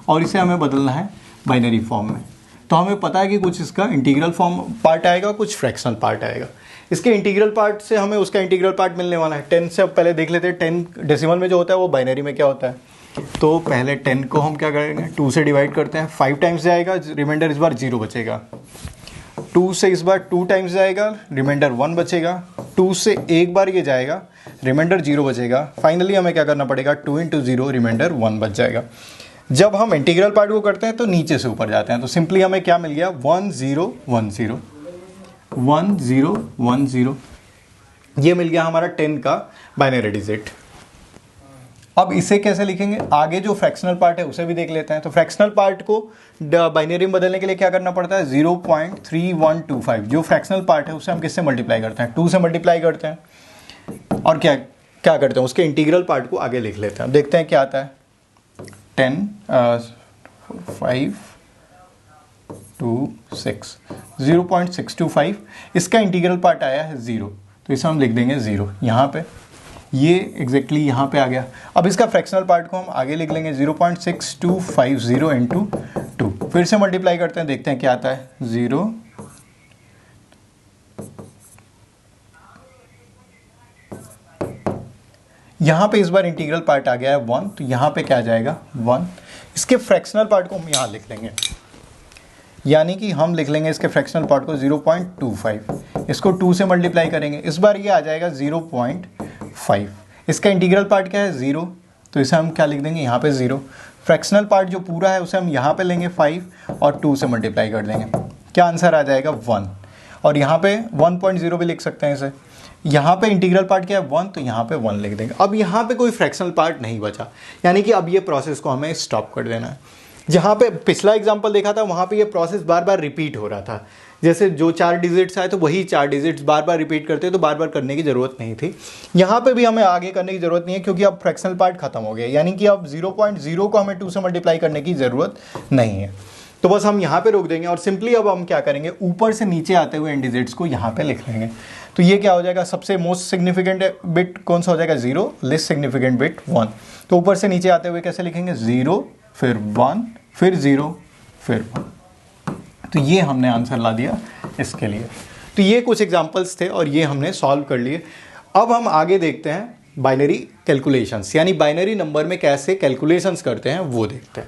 और इसे हमें बदलना है बाइनरी फॉर्म में। तो हमें पता है कि कुछ इसका इंटीग्रल फॉर्म पार्ट आएगा, कुछ फ्रैक्शनल पार्ट आएगा। इसके इंटीग्रल पार्ट से हमें उसका इंटीग्रल पार्ट मिलने वाला है 10 से। अब पहले देख लेते हैं 10 डेसिमल में जो होता है वो बाइनरी में क्या होता है। तो पहले 10 को हम क्या करेंगे 2 से डिवाइड करते हैं, 5 टाइम्स जाएगा, रिमाइंडर इस बार 0 बचेगा। 2 से इस बार 2 टाइम्स जाएगा, रिमाइंडर 1 बचेगा। 2 से एक बार ये जाएगा, रिमाइंडर 0 बचेगा। फाइनली हमें क्या करना पड़ेगा 2 इंटू 0, रिमाइंडर 1 बच जाएगा। जब हम इंटीग्रल पार्ट को करते हैं तो नीचे से ऊपर जाते हैं, तो सिंपली हमें क्या मिल गया 1 0 1 0 1 0 1 0, ये मिल गया हमारा 10 का बाइनरी डिजिट। अब इसे कैसे लिखेंगे, आगे जो फ्रैक्शनल पार्ट है उसे भी देख लेते हैं। तो फ्रैक्शनल पार्ट को बाइनरी में बदलने के लिए क्या करना पड़ता है 0.3125, जो फ्रैक्शनल पार्ट है उसे हम किससे मल्टीप्लाई करते हैं 2 से मल्टीप्लाई करते हैं, और क्या क्या करते हैं उसके इंटीग्रल पार्ट को आगे लिख लेते हैं। देखते हैं क्या आता है 10 5 2 6 0.625, इसका इंटीग्रल पार्ट आया है 0, तो इसे हम लिख देंगे 0 यहाँ पे, ये एग्जैक्टली यहाँ पे आ गया। अब इसका फ्रैक्शनल पार्ट को हम आगे लिख लेंगे 0.6250 इंटू 2, फिर से मल्टीप्लाई करते हैं, देखते हैं क्या आता है 0 यहाँ पे इस बार इंटीग्रल पार्ट आ गया है 1, तो यहाँ पे क्या आ जाएगा 1। इसके फ्रैक्शनल पार्ट को हम यहाँ लिख लेंगे, यानी कि हम लिख लेंगे इसके फ्रैक्शनल पार्ट को 0.25, इसको 2 से मल्टीप्लाई करेंगे, इस बार ये आ जाएगा 0.5। इसका इंटीग्रल पार्ट क्या है 0, तो इसे हम क्या लिख देंगे यहाँ पे 0। फ्रैक्शनल पार्ट जो पूरा है उसे हम यहाँ पे लेंगे 5 और 2 से मल्टीप्लाई कर देंगे, क्या आंसर आ जाएगा 1। और यहाँ पे 1.0 भी लिख सकते हैं इसे। यहाँ पे इंटीग्रल पार्ट क्या है 1, तो यहाँ पे 1 लिख देंगे। अब यहाँ पे कोई फ्रैक्शनल पार्ट नहीं बचा, यानी कि अब ये प्रोसेस को हमें स्टॉप कर देना है। जहाँ पे पिछला एग्जांपल देखा था वहाँ पे ये प्रोसेस बार बार रिपीट हो रहा था, जैसे जो 4 डिजिट्स आए तो वही 4 डिजिट्स बार बार रिपीट करते, तो बार बार करने की ज़रूरत नहीं थी। यहाँ पे भी हमें आगे करने की ज़रूरत नहीं है, क्योंकि अब फ्रैक्शनल पार्ट खत्म हो गया, यानी कि अब 0.0 को हमें 2 से मल्टीप्लाई करने की ज़रूरत नहीं है। तो बस हम यहाँ पे रोक देंगे और सिंपली अब हम क्या करेंगे ऊपर से नीचे आते हुए इन डिजिट्स को यहाँ पे लिख लेंगे। तो ये क्या हो जाएगा, सबसे मोस्ट सिग्निफिकेंट बिट कौन सा हो जाएगा 0, लेस्ट सिग्निफिकेंट बिट 1। तो ऊपर से नीचे आते हुए कैसे लिखेंगे 0 फिर 1 फिर 0 फिर 1। तो ये हमने आंसर ला दिया इसके लिए। तो ये कुछ एग्जांपल्स थे और ये हमने सॉल्व कर लिए। अब हम आगे देखते हैं बाइनरी कैलकुलेशंस, यानी बाइनरी नंबर में कैसे कैलकुलेशंस करते हैं वो देखते हैं।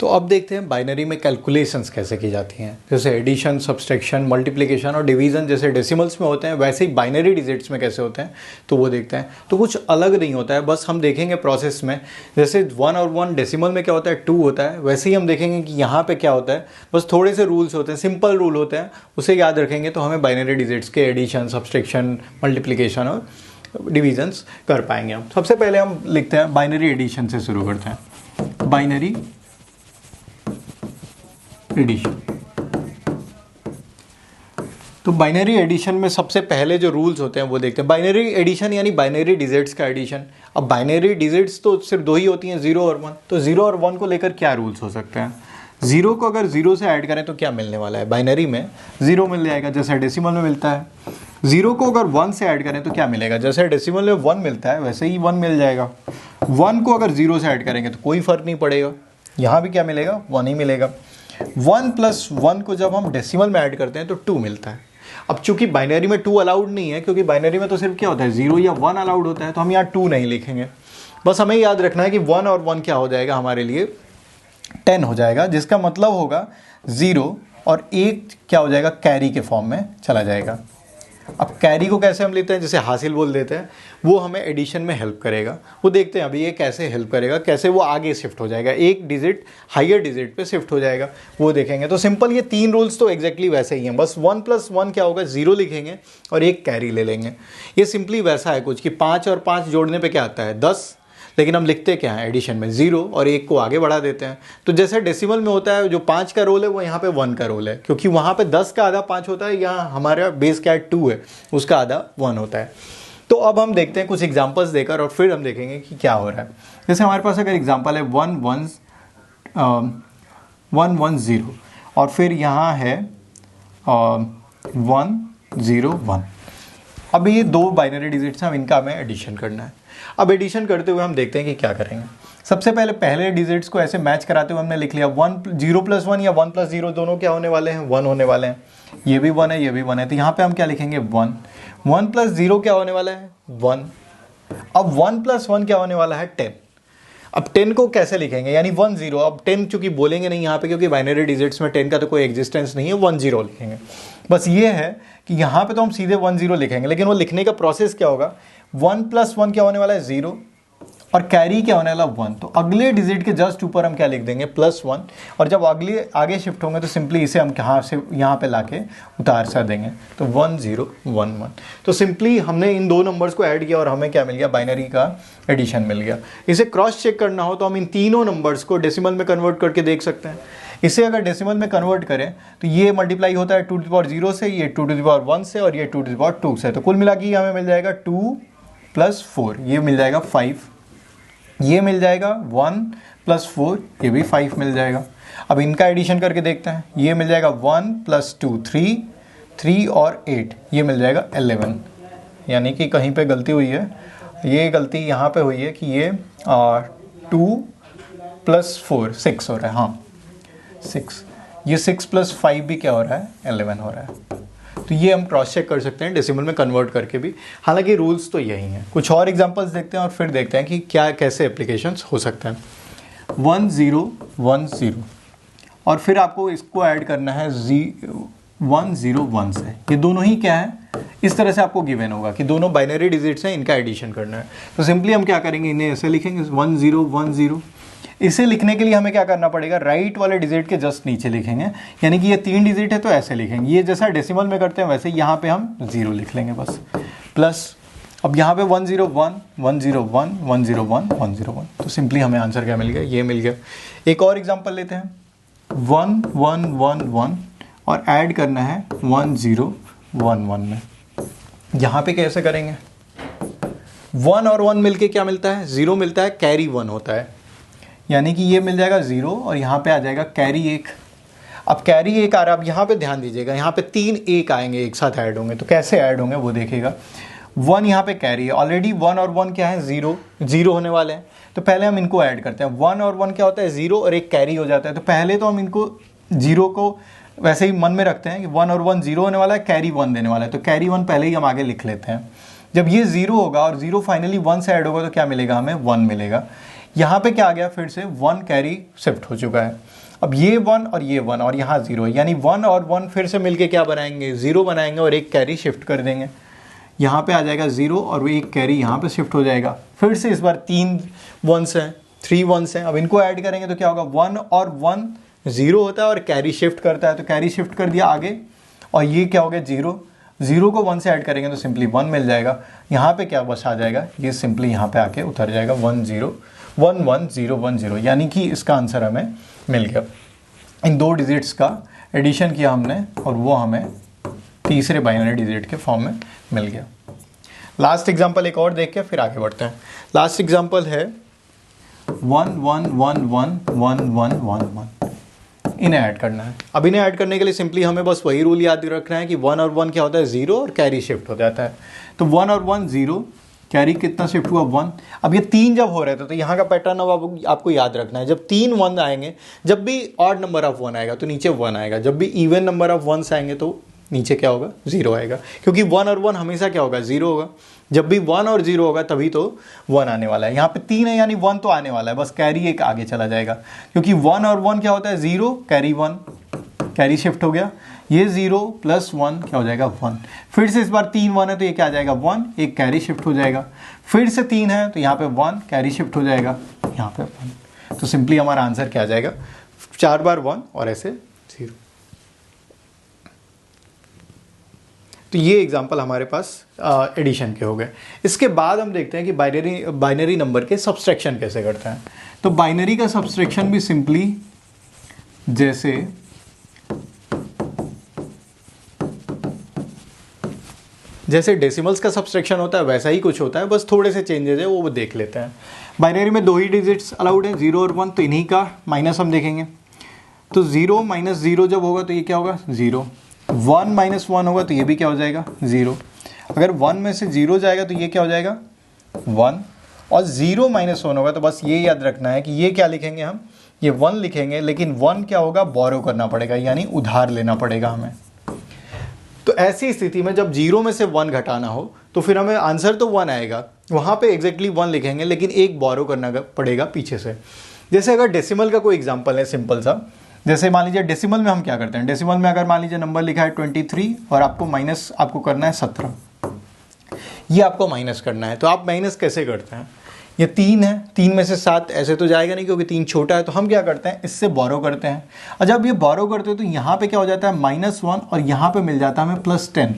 तो अब देखते हैं बाइनरी में कैलकुलेशंस कैसे की जाती हैं। जैसे एडिशन, सब्सट्रैक्शन, मल्टीप्लिकेशन और डिवीज़न जैसे डेसिमल्स में होते हैं, वैसे ही बाइनरी डिजिट्स में कैसे होते हैं तो वो देखते हैं। तो कुछ अलग नहीं होता है, बस हम देखेंगे प्रोसेस में। जैसे 1 और 1 डेसिमल में क्या होता है 2 होता है, वैसे ही हम देखेंगे कि यहाँ पे क्या होता है। बस थोड़े से रूल्स होते हैं, सिंपल रूल होते हैं, उसे याद रखेंगे तो हमें बाइनरी डिजिट्स के एडिशन, सब्सट्रैक्शन, मल्टीप्लिकेशन और डिवीजन्स कर पाएंगे। हम सबसे पहले हम लिखते हैं बाइनरी एडिशन से शुरू करते हैं। Binary addition. तो बाइनरी एडिशन में सबसे पहले जो रूल्स होते हैं वो देखते हैं। बाइनरी एडिशन यानी बाइनरी डिजिट्स का एडिशन। अब बाइनरी डिजिट्स तो सिर्फ 2 ही होती हैं, 0 और 1। तो 0 और 1 को लेकर क्या रूल्स हो सकते हैं? 0 को अगर 0 से ऐड करें तो क्या मिलने वाला है? बाइनरी में 0 मिल जाएगा जैसे डेसिमल में मिलता है। 0 को अगर 1 से ऐड करें तो क्या मिलेगा? जैसे डेसिमल में 1 मिलता है वैसे ही 1 मिल जाएगा। 1 को अगर 0 से ऐड करेंगे तो कोई फ़र्क नहीं पड़ेगा, यहाँ भी क्या मिलेगा? 1 ही मिलेगा। 1 + 1 को जब हम डेसिमल में ऐड करते हैं तो 2 मिलता है। अब चूंकि बाइनरी में 2 अलाउड नहीं है, क्योंकि बाइनरी में तो सिर्फ क्या होता है 0 या 1 अलाउड होता है, तो हम यहाँ 2 नहीं लिखेंगे। बस हमें याद रखना है कि 1 और 1 क्या हो जाएगा हमारे लिए 10 हो जाएगा, जिसका मतलब होगा 0 और 1 क्या हो जाएगा कैरी के फॉर्म में चला जाएगा। अब कैरी को कैसे हम लेते हैं, जैसे हासिल बोल देते हैं, वो हमें एडिशन में हेल्प करेगा। वो देखते हैं अभी ये कैसे हेल्प करेगा, कैसे वो आगे शिफ्ट हो जाएगा, एक डिजिट हायर डिजिट पे शिफ्ट हो जाएगा, वो देखेंगे। तो सिंपल ये 3 रूल्स तो एग्जैक्टली वैसे ही हैं। बस 1 + 1 क्या होगा 0 लिखेंगे और एक कैरी ले लेंगे। ये सिंपली वैसा है कुछ कि 5 और 5 जोड़ने पे क्या आता है 10, लेकिन हम लिखते क्या है एडिशन में 0 और 1 को आगे बढ़ा देते हैं। तो जैसे डेसिमल में होता है जो 5 का रोल है वो यहाँ पे 1 का रोल है, क्योंकि वहाँ पे 10 का आधा 5 होता है, यहाँ हमारा बेस क्या है 2 है, उसका आधा 1 होता है। तो अब हम देखते हैं कुछ एग्जांपल्स देकर और फिर हम देखेंगे कि क्या हो रहा है। जैसे हमारे पास अगर एग्जांपल है 110 और फिर यहाँ है 101। अब ये 2 बाइनरी डिजिट्स हैं, हम इनका हमें एडिशन करना है। अब एडिशन करते हुए हम देखते हैं कि क्या करेंगे। सबसे पहले डिजिट्स को ऐसे मैच कराते हुए हमने लिख लिया 0 + 1 या 1 + 0 दोनों क्या होने वाले हैं 1 होने वाले हैं। ये भी 1 है, ये भी 1 है, तो यहाँ पे हम क्या लिखेंगे 1 + 0 क्या होने वाला है 1। अब 1 + 1 क्या होने वाला है 10। अब 10 को कैसे लिखेंगे, यानी 1 0। अब 10 चूंकि बोलेंगे नहीं यहाँ पे, क्योंकि बाइनरी डिजिट्स में 10 का तो कोई एग्जिस्टेंस नहीं है, 1 0 लिखेंगे। बस ये है कि यहाँ पे तो हम सीधे 1 0 लिखेंगे, लेकिन वो लिखने का प्रोसेस क्या होगा 1 + 1 क्या होने वाला है 0 और कैरी क्या होने वाला 1। तो अगले डिजिट के जस्ट ऊपर हम क्या लिख देंगे +1, और जब आगे शिफ्ट होंगे तो सिंपली इसे हम कहाँ से यहाँ पे लाके उतार सा देंगे, तो 1 0 1 1। तो सिंपली हमने इन 2 नंबर्स को ऐड किया और हमें क्या मिल गया बाइनरी का एडिशन मिल गया। इसे क्रॉस चेक करना हो तो हम इन तीनों नंबर्स को डेसिमल में कन्वर्ट करके देख सकते हैं। इसे अगर डेसिमल में कन्वर्ट करें तो ये मल्टीप्लाई होता है 2⁻0 से, ये 2⁻1 से और ये 2⁻2 से। तो कुल मिला के हमें मिल जाएगा 2 + 4, ये मिल जाएगा 5, ये मिल जाएगा 1 + 4, ये भी 5 मिल जाएगा। अब इनका एडिशन करके देखते हैं। ये मिल जाएगा 1 + 2 3, 3 और 8, ये मिल जाएगा 11। यानी कि कहीं पे गलती हुई है, ये गलती यहाँ पे हुई है कि ये 2 + 4 6 हो रहा है, हाँ 6। ये 6 + 5 भी क्या हो रहा है 11 हो रहा है। तो ये हम क्रॉस चेक कर सकते हैं डेसिमल में कन्वर्ट करके भी। हालांकि रूल्स तो यही हैं। कुछ और एग्जांपल्स देखते हैं और फिर देखते हैं कि क्या कैसे एप्लीकेशंस हो सकते हैं। 1 0 1 0 और फिर आपको इसको ऐड करना है 1 0 1 से। ये दोनों ही क्या है इस तरह से आपको गिवन होगा कि दोनों बाइनरी डिजिट्स हैं, इनका एडिशन करना है। तो सिंपली हम क्या करेंगे, इन्हें ऐसे लिखेंगे 1 0 1 0। इसे लिखने के लिए हमें क्या करना पड़ेगा, राइट वाले डिजिट के जस्ट नीचे लिखेंगे, यानी कि ये 3 डिजिट है तो ऐसे लिखेंगे। ये जैसा डेसिमल में करते हैं वैसे यहाँ पे हम 0 लिख लेंगे बस, प्लस अब यहाँ पे 1 0 1 1 0 1 1 0 1 1 0 1। तो सिंपली हमें आंसर क्या मिल गया, ये मिल गया। एक और एग्जांपल लेते हैं 1 1 1 1 और ऐड करना है 1 0 1 1 में। यहाँ पे कैसे करेंगे, 1 और 1 मिलके क्या मिलता है 0 मिलता है, कैरी 1 होता है, यानी कि ये मिल जाएगा 0 और यहाँ पे आ जाएगा कैरी 1। अब कैरी 1 आ रहा है, अब यहाँ पे ध्यान दीजिएगा, यहाँ पे 3 1 आएंगे एक साथ ऐड होंगे, तो कैसे ऐड होंगे वो देखिएगा। 1 यहाँ पे कैरी है, ऑलरेडी 1 और 1 क्या है 0 0 होने वाले हैं, तो पहले हम इनको ऐड करते हैं। 1 और 1 क्या होता है 0 और एक कैरी हो जाता है, तो पहले तो हम इनको 0 को वैसे ही मन में रखते हैं कि 1 और 1 0 होने वाला है, कैरी 1 देने वाला है, तो कैरी 1 पहले ही हम आगे लिख लेते हैं। जब ये 0 होगा और 0 फाइनली 1 से ऐड होगा तो क्या मिलेगा हमें 1 मिलेगा। यहाँ पे क्या आ गया, फिर से 1 कैरी शिफ्ट हो चुका है। अब ये 1 और ये 1 और यहाँ 0 है, यानी 1 और 1 फिर से मिलके क्या बनाएंगे, 0 बनाएंगे और एक कैरी शिफ्ट कर देंगे। यहाँ पे आ जाएगा 0 और वो एक कैरी यहाँ पे शिफ्ट हो जाएगा। फिर से इस बार 3 1s हैं, 3 1s हैं। अब इनको ऐड करेंगे तो क्या होगा, 1 और 1 0 होता है और कैरी शिफ्ट करता है, तो कैरी शिफ्ट कर दिया आगे। और ये क्या हो गया, 0 0 को 1 से ऐड करेंगे तो सिंपली 1 मिल जाएगा। यहाँ पे क्या बस आ जाएगा, ये सिंपली यहाँ पे आके उतर जाएगा 1 0 1 1 0 1 0, यानी कि इसका आंसर हमें मिल गया। इन 2 डिजिट्स का एडिशन किया हमने और वो हमें तीसरे बाइनरी डिजिट के फॉर्म में मिल गया। लास्ट एग्जांपल एक और देख के फिर आगे बढ़ते हैं। लास्ट एग्जांपल है 1 1 1 1 1 1 1 1। इन्हें ऐड करना है। अब इन्हें ऐड करने के लिए सिंपली हमें बस वही रूल याद रखना है कि 1 और 1 क्या होता है, 0 और कैरी शिफ्ट हो जाता है। तो 1 और 1 0, कैरी कितना शिफ्ट हुआ, 1। अब ये 3 जब हो रहे थे तो यहाँ का पैटर्न अब आपको याद रखना है। जब 3 1 आएंगे, जब भी ऑड नंबर ऑफ 1 आएगा तो नीचे 1 आएगा, जब भी इवन नंबर ऑफ 1s आएंगे तो नीचे क्या होगा, 0 आएगा, क्योंकि 1 और 1 हमेशा क्या होगा, 0 होगा। जब भी 1 और 0 होगा तभी तो 1 आने वाला है। यहाँ पे 3 है यानी 1 तो आने वाला है, बस कैरी एक आगे चला जाएगा, क्योंकि 1 और 1 क्या होता है, 0 कैरी 1, कैरी शिफ्ट हो गया। ये 0 प्लस 1 क्या हो जाएगा, 1। फिर से इस बार 3 1 है तो ये क्या आ जाएगा, 1, एक कैरी शिफ्ट हो जाएगा। फिर से 3 है तो यहाँ पे 1 कैरी शिफ्ट हो जाएगा, यहाँ पे 1। तो सिंपली हमारा आंसर क्या आ जाएगा, 4 बार 1 और ऐसे 0। तो ये एग्जांपल हमारे पास एडिशन के हो गए। इसके बाद हम देखते हैं कि बाइनरी नंबर के सब्सट्रैक्शन कैसे करते हैं। तो बाइनरी का सब्सट्रैक्शन भी सिंपली जैसे डेसिमल्स का सब्सट्रैक्शन होता है वैसा ही कुछ होता है, बस थोड़े से चेंजेस है वो देख लेते हैं। बाइनरी में 2 ही डिजिट्स अलाउड है, 0 और 1, तो इन्हीं का माइनस हम देखेंगे। तो 0 माइनस 0 जब होगा तो ये क्या होगा, 0। 1 माइनस 1 होगा तो ये भी क्या हो जाएगा, 0। अगर 1 में से 0 जाएगा तो ये क्या हो जाएगा, 1। और 0 माइनस 1 होगा तो बस ये याद रखना है कि ये क्या लिखेंगे हम, ये 1 लिखेंगे, लेकिन 1 क्या होगा, बोरो करना पड़ेगा, यानी उधार लेना पड़ेगा हमें। तो ऐसी स्थिति में जब 0 में से 1 घटाना हो तो फिर हमें आंसर तो 1 आएगा, वहाँ पे एग्जैक्टली 1 लिखेंगे, लेकिन एक बोरो करना पड़ेगा पीछे से। जैसे अगर डेसिमल का कोई एग्जाम्पल है सिंपल सा, जैसे मान लीजिए डेसिमल में हम क्या करते हैं, डेसिमल में अगर मान लीजिए नंबर लिखा है 23 और आपको करना है 17, ये आपको माइनस करना है। तो आप माइनस कैसे करते हैं, ये 3 है, 3 में से 7 ऐसे तो जाएगा नहीं क्योंकि 3 छोटा है, तो हम क्या करते हैं, इससे बोरो करते हैं। और जब ये बोरो करते हैं तो यहाँ पे क्या हो जाता है, -1 और यहाँ पे मिल जाता है हमें +10,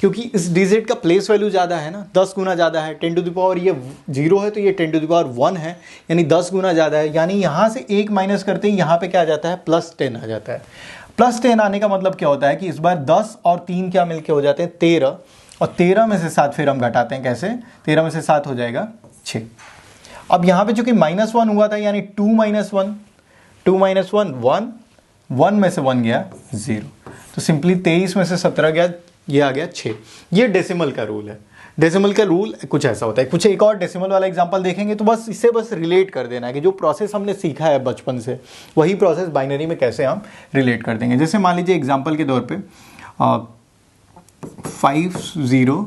क्योंकि इस डिजिट का प्लेस वैल्यू ज़्यादा है ना, 10 गुना ज़्यादा है। 10 टू द पावर ये 0 है तो ये 10 टू द पावर 1 है, यानी 10 गुना ज़्यादा है। यानी यहाँ से 1 माइनस करते ही यहाँ पे क्या आ जाता है, +10 आ जाता है। +10 आने का मतलब क्या होता है कि इस बार 10 और 3 क्या मिलके हो जाते हैं, 13, और 13 में से 7 फिर हम घटाते हैं, कैसे, 13 में से 7 हो जाएगा 6। अब यहाँ पे चूंकि -1 हुआ था, यानी 2 माइनस 1, 2 माइनस 1 1, 1 में से 1 गया 0, तो सिंपली 23 में से 17 गया, ये आ गया 6। ये डेसिमल का रूल है। डेसिमल का रूल कुछ ऐसा होता है। कुछ एक और डेसिमल वाला एग्जांपल देखेंगे तो बस इससे बस रिलेट कर देना है कि जो प्रोसेस हमने सीखा है बचपन से वही प्रोसेस बाइनरी में कैसे हम रिलेट कर देंगे। जैसे मान लीजिए एग्जांपल के तौर पे 502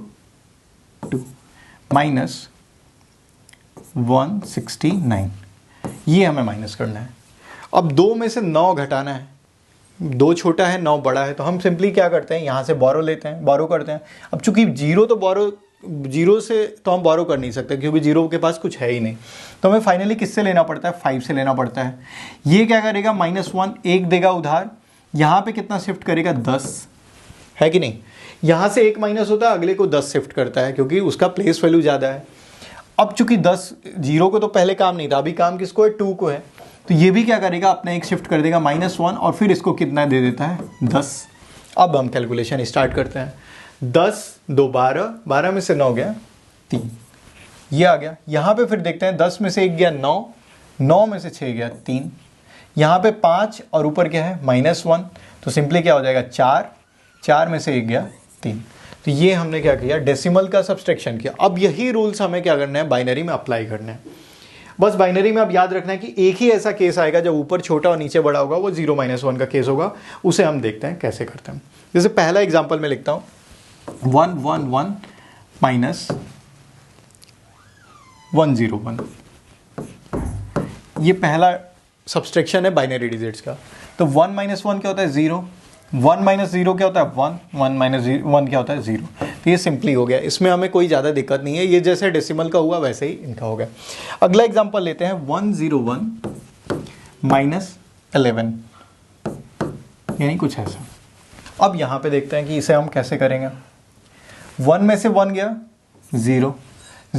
माइनस 169, ये हमें माइनस करना है। अब 2 में से 9 घटाना है, 2 छोटा है 9 बड़ा है, तो हम सिंपली क्या करते हैं, यहाँ से बोरो लेते हैं, बोरो करते हैं। अब चूंकि 0 से तो हम बोरो कर नहीं सकते क्योंकि 0 के पास कुछ है ही नहीं, तो हमें फाइनली किससे लेना पड़ता है, 5 से लेना पड़ता है। ये क्या करेगा, -1 1 देगा उधार, यहाँ पे कितना शिफ्ट करेगा, 10 है कि नहीं। यहाँ से 1 माइनस होता है, अगले को 10 शिफ्ट करता है क्योंकि उसका प्लेस वैल्यू ज़्यादा है। अब चूंकि 10, 0 को तो पहले काम नहीं था, अभी काम किसको है, 2 को है, तो ये भी क्या करेगा, अपना एक शिफ्ट कर देगा -1 और फिर इसको कितना दे देता है, 10। अब हम कैलकुलेशन स्टार्ट करते हैं। 10 2 12, 12 में से 9 गया 3, ये आ गया। यहाँ पे फिर देखते हैं 10 में से 1 गया 9, 9 में से 6 गया 3, यहाँ पे 5 और ऊपर क्या है -1, तो सिंपली क्या हो जाएगा 4, 4 में से 1 गया 3। तो ये हमने क्या किया, डेसिमल का सब्सट्रैक्शन किया। अब यही रूल्स हमें क्या करना है, बाइनरी में अप्लाई करना है। बस बाइनरी में अब याद रखना है कि एक ही ऐसा केस आएगा जब ऊपर छोटा और नीचे बड़ा होगा, वो 0 - 1 का केस होगा। उसे हम देखते हैं कैसे करते हैं। जैसे पहला एग्जांपल में लिखता हूँ 1 1 1 - 101, ये पहला सब्सट्रैक्शन है बाइनरी डिजिट्स का। तो 1 माइनस 1 क्या होता है 0, 1 माइनस 0 क्या होता है 1, 1 माइनस 1 क्या होता है 0। तो ये सिंपली हो गया, इसमें हमें कोई ज़्यादा दिक्कत नहीं है, ये जैसे डेसिमल का हुआ वैसे ही इनका हो गया। अगला एग्जांपल लेते हैं 101 माइनस 11, यानी कुछ ऐसा। अब यहाँ पे देखते हैं कि इसे हम कैसे करेंगे। 1 में से 1 गया 0,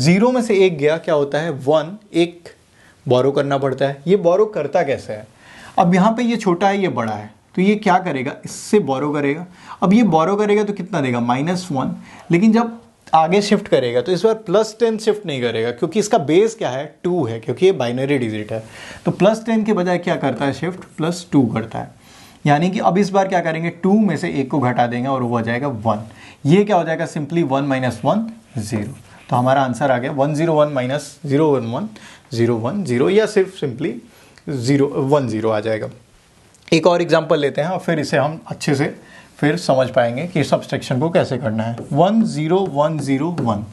0 में से 1 गया क्या होता है 1, एक बोरो करना पड़ता है। ये बोरो करता कैसे है, अब यहाँ पे ये छोटा है ये बड़ा है, तो ये क्या करेगा इससे बोरो करेगा। अब ये बोरो करेगा तो कितना देगा -1, लेकिन जब आगे शिफ्ट करेगा तो इस बार +10 शिफ्ट नहीं करेगा, क्योंकि इसका बेस क्या है 2 है, क्योंकि ये बाइनरी डिजिट है। तो +10 के बजाय क्या करता है शिफ्ट +2 करता है। यानी कि अब इस बार क्या करेंगे 2 में से 1 को घटा देंगे और वो आ जाएगा 1। ये क्या हो जाएगा सिंपली 1 माइनस 1 0। तो हमारा आंसर आ गया 101 माइनस 011 010, या सिर्फ सिंपली 010 आ जाएगा। एक और एग्जांपल लेते हैं और फिर इसे हम अच्छे से फिर समझ पाएंगे कि सब्सट्रैक्शन को कैसे करना है। 10101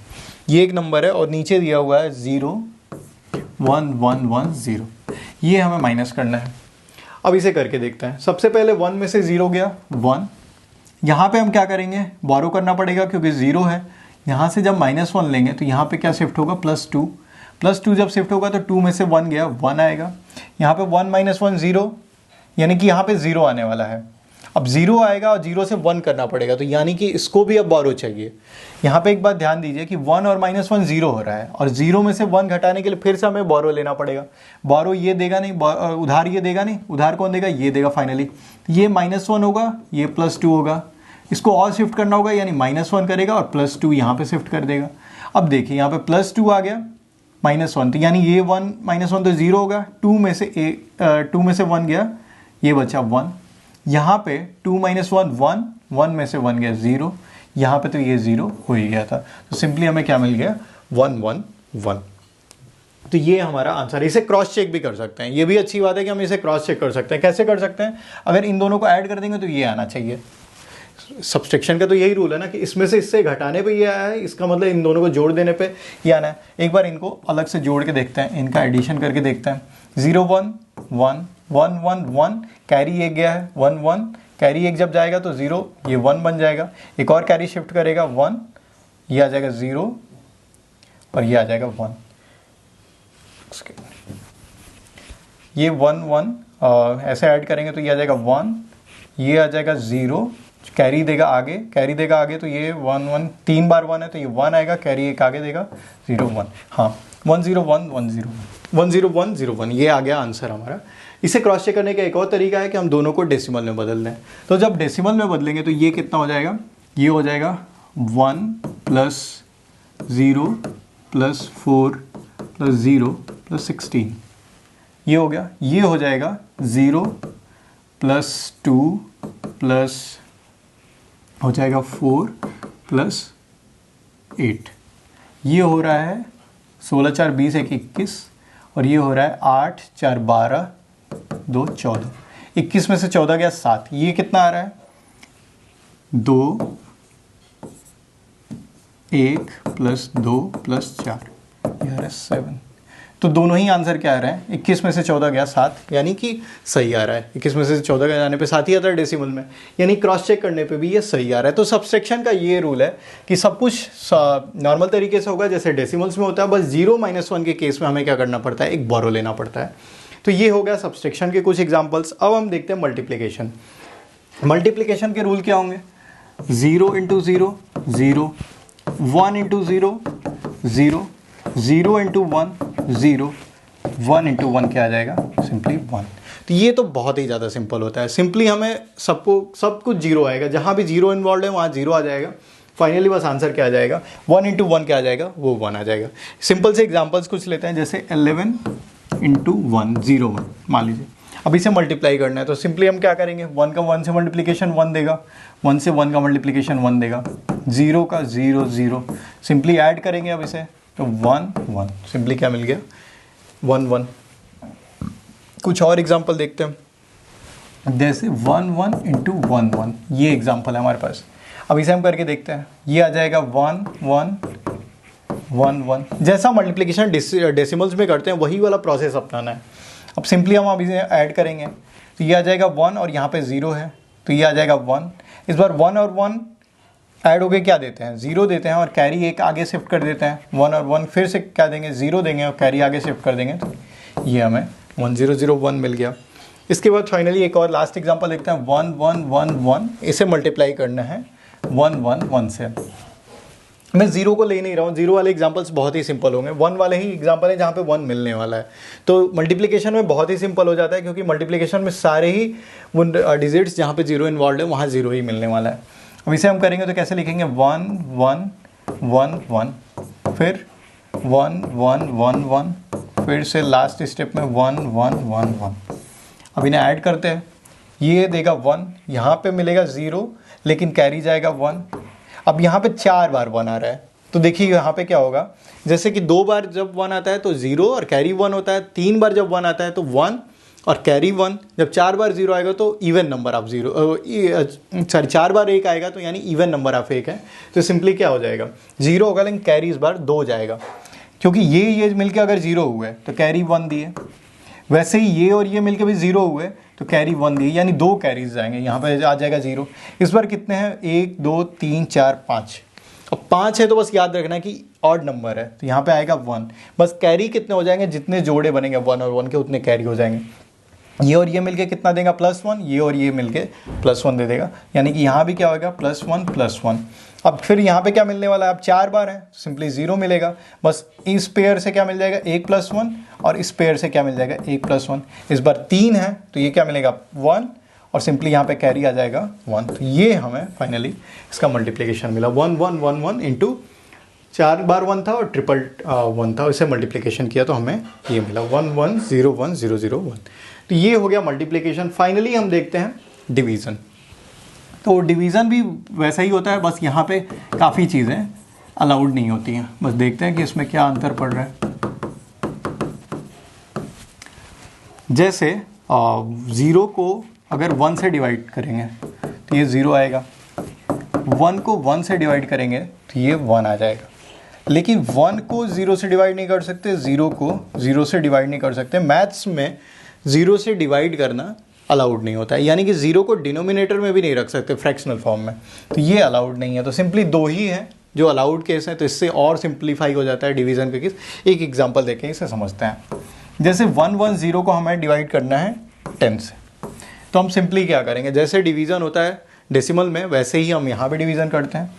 ये एक नंबर है और नीचे दिया हुआ है 01110, ये हमें माइनस करना है। अब इसे करके देखते हैं। सबसे पहले 1 में से 0 गया 1, यहाँ पे हम क्या करेंगे बोरो करना पड़ेगा क्योंकि 0 है। यहाँ से जब -1 लेंगे तो यहाँ पे क्या शिफ्ट होगा +2, +2 जब शिफ्ट होगा तो 2 में से 1 गया 1 आएगा। यहाँ पे 1 माइनस 1 0, यानी कि यहाँ पे 0 आने वाला है। अब 0 आएगा और 0 से 1 करना पड़ेगा, तो यानी कि इसको भी अब बोरो चाहिए। यहाँ पे एक बात ध्यान दीजिए कि 1 और -1 0 हो रहा है, और 0 में से 1 घटाने के लिए फिर से हमें बोरो लेना पड़ेगा। बोरो ये देगा नहीं, उधार ये देगा नहीं, उधार कौन देगा ये देगा फाइनली। ये -1 होगा, ये +2 होगा, इसको और शिफ्ट करना होगा, यानी -1 करेगा और +2 यहाँ पे शिफ्ट कर देगा। अब देखिए यहाँ पे +2 आ गया -1, तो यानी ये 1 -1 तो 0 होगा। 2 में से 1 गया, ये बचा 1। यहाँ पे 2 माइनस 1 1, 1 में से 1 गया 0, यहाँ पे तो ये 0 हो ही गया था। तो सिंपली हमें क्या मिल गया 111। तो ये हमारा आंसर है। इसे क्रॉस चेक भी कर सकते हैं, ये भी अच्छी बात है कि हम इसे क्रॉस चेक कर सकते हैं। कैसे कर सकते हैं, अगर इन दोनों को ऐड कर देंगे तो ये आना चाहिए। सब्सट्रैक्शन का तो यही रूल है ना कि इसमें से इससे घटाने पे ये आया है, इसका मतलब इन दोनों को जोड़ देने पे ये आना है। एक बार इनको अलग से जोड़ के देखते हैं, इनका एडिशन करके देखते हैं। 0 1 1 1 1 1, कैरी 1 गया है 1 1, कैरी 1 जब जाएगा तो 0, ये 1 बन जाएगा। एक और कैरी शिफ्ट करेगा 1, ये आ जाएगा 0 और ये आ जाएगा 1। ये 1 1 ऐसे ऐड करेंगे तो ये आ जाएगा 1, ये आ जाएगा 0, कैरी देगा आगे, कैरी देगा आगे तो ये 1 1, 3 बार 1 है तो ये 1 आएगा, कैरी 1 आगे देगा 0 1। हाँ 101 101 10101, ये आ गया आंसर हमारा। इसे क्रॉस चेक करने का एक और तरीका है कि हम दोनों को डेसिमल में बदल दें। तो जब डेसिमल में बदलेंगे तो ये कितना हो जाएगा, ये हो जाएगा 1 + 0 + 4 + 0 + 16, ये हो गया। ये हो जाएगा 0 + 2 + हो जाएगा 4 + 8, ये हो रहा है 16 4 20 1 21, और ये हो रहा है 8 4 12 2 14। 21 में से 14 गया 7, ये कितना आ रहा है 2 1 + 2 + 4, ये आ रहा है 7। तो दोनों ही आंसर क्या आ रहा है, 21 में से 14 गया 7, यानी कि सही आ रहा है। 21 में से 14 का जाने पे 7 ही आता है डेसिमल में, यानी क्रॉस चेक करने पे भी ये सही आ रहा है। तो सब्सट्रैक्शन का ये रूल है कि सब कुछ नॉर्मल तरीके से होगा जैसे डेसिमल्स में होता है, बस 0 - 1 के केस में हमें क्या करना पड़ता है, एक बोरो लेना पड़ता है। तो ये हो गया सब्सट्रैक्शन के कुछ एग्जाम्पल्स। अब हम देखते हैं मल्टीप्लिकेशन। मल्टीप्लिकेशन के रूल क्या होंगे, 0 × 0 0, 1 × 0 0, 0 × 1 0, 1 × 1 क्या आ जाएगा सिंपली 1। तो ये तो बहुत ही ज़्यादा सिंपल होता है। सिंपली हमें सब कुछ 0 आएगा, जहाँ भी 0 इन्वॉल्व है वहाँ 0 आ जाएगा। फाइनली बस आंसर क्या आ जाएगा, 1 × 1 क्या आ जाएगा, वो 1 आ जाएगा। सिंपल से एग्जांपल्स कुछ लेते हैं, जैसे 11 × 1 0 1 मान लीजिए। अब इसे मल्टीप्लाई करना है तो सिंपली हम क्या करेंगे, 1 का 1 से मल्टीप्लिकेशन 1 देगा, 1 से 1 का मल्टीप्लिकेशन 1 देगा, 0 का 0 0, सिंपली ऐड करेंगे अब इसे तो 1 1, सिंपली क्या मिल गया 1 1। कुछ और एग्जांपल देखते हैं, जैसे 1 1 × 1 1, ये एग्जांपल है हमारे पास। अब इसे हम करके देखते हैं, ये आ जाएगा 1 1 1 1। जैसा मल्टीप्लिकेशन डेसिमल्स में करते हैं वही वाला प्रोसेस अपनाना है। अब सिंपली हम अभी ऐड करेंगे तो ये आ जाएगा 1 और यहाँ पे 0 है तो ये आ जाएगा 1। इस बार 1 और 1 ऐड हो गए क्या देते हैं 0 देते हैं और कैरी एक आगे शिफ्ट कर देते हैं। 1 और 1 फिर से क्या देंगे 0 देंगे और कैरी आगे शिफ्ट कर देंगे तो ये हमें 1001 मिल गया। इसके बाद फाइनली एक और लास्ट एग्जांपल देखते हैं 1111, इसे मल्टीप्लाई करना है 111 से। मैं 0 को ले नहीं रहा हूँ, 0 वाले एग्जांपल्स बहुत ही सिंपल होंगे, 1 वाले ही एग्जांपल है जहाँ पे 1 मिलने वाला है। तो मल्टीप्लिकेशन में बहुत ही सिंपल हो जाता है क्योंकि मल्टीप्लिकेशन में सारे ही वो डिजिट्स जहाँ पे 0 इन्वॉल्व है वहाँ 0 ही मिलने वाला है। अब इसे हम करेंगे तो कैसे लिखेंगे 1 1 1 1, फिर 1 1 1 1, फिर से लास्ट स्टेप में 1 1 1 1। अब इन्हें ऐड करते हैं, ये देगा 1, यहाँ पे मिलेगा 0 लेकिन कैरी जाएगा 1। अब यहाँ पे 4 बार 1 आ रहा है तो देखिए यहाँ पे क्या होगा, जैसे कि 2 बार जब 1 आता है तो 0 और कैरी 1 होता है, 3 बार जब 1 आता है तो 1 और कैरी 1, जब 4 बार 0 आएगा तो इवन नंबर ऑफ 0, 4 बार 1 आएगा तो यानी इवन नंबर ऑफ 1 है। तो सिंपली क्या हो जाएगा 0 होगा लेकिन कैरी इस बार 2 जाएगा क्योंकि ये मिलके अगर 0 हुए तो कैरी 1 दिए, वैसे ही ये और ये मिलके भी 0 हुए तो कैरी 1 दिए यानी 2 कैरीज जाएंगे, यहाँ पे आ जाएगा 0। इस बार कितने हैं 1 2 3 4 5, अब 5 है तो बस याद रखना कि ऑड नंबर है तो यहाँ पे आएगा 1। बस कैरी कितने हो जाएंगे, जितने जोड़े बनेंगे 1 और 1 के उतने कैरी हो जाएंगे। ये और ये मिलके कितना देगा +1, ये और ये मिलके +1 दे देगा, यानी कि यहाँ भी क्या होगा +1 अब फिर यहाँ पे क्या मिलने वाला है, अब 4 बार है सिंपली 0 मिलेगा। बस इस पेयर से क्या मिल जाएगा 1 + 1 और इस पेयर से क्या मिल जाएगा 1 + 1। इस बार 3 है तो ये क्या मिलेगा 1 और सिंपली यहाँ पे कैरी आ जाएगा 1। तो ये हमें फाइनली इसका मल्टीप्लिकेशन मिला 1 1 1 1 इंटू 4 बार 1 था और ट्रिपल 1 था, इसे मल्टीप्लिकेशन किया तो हमें ये मिला 1 1 0 1 0 0 1। तो ये हो गया मल्टीप्लिकेशन। फाइनली हम देखते हैं डिवीज़न। तो डिवीज़न भी वैसा ही होता है, बस यहाँ पे काफ़ी चीज़ें अलाउड नहीं होती हैं। बस देखते हैं कि इसमें क्या अंतर पड़ रहा है। जैसे 0 को अगर 1 से डिवाइड करेंगे तो ये 0 आएगा, 1 को 1 से डिवाइड करेंगे तो ये 1 आ जाएगा, लेकिन 1 को 0 से डिवाइड नहीं कर सकते, 0 को 0 से डिवाइड नहीं कर सकते। मैथ्स में 0 से डिवाइड करना अलाउड नहीं होता है, यानी कि 0 को डिनोमिनेटर में भी नहीं रख सकते फ्रैक्शनल फॉर्म में, तो ये अलाउड नहीं है। तो सिंपली 2 ही है जो अलाउड केस है, तो इससे और सिंप्लीफाई हो जाता है डिवीज़न के केस। एक एग्जांपल देखें, इसे समझते हैं। जैसे 1 1 0 को हमें डिवाइड करना है 10 से, तो हम सिंपली क्या करेंगे, जैसे डिवीज़न होता है डेसिमल में वैसे ही हम यहाँ पे डिवीज़न करते हैं।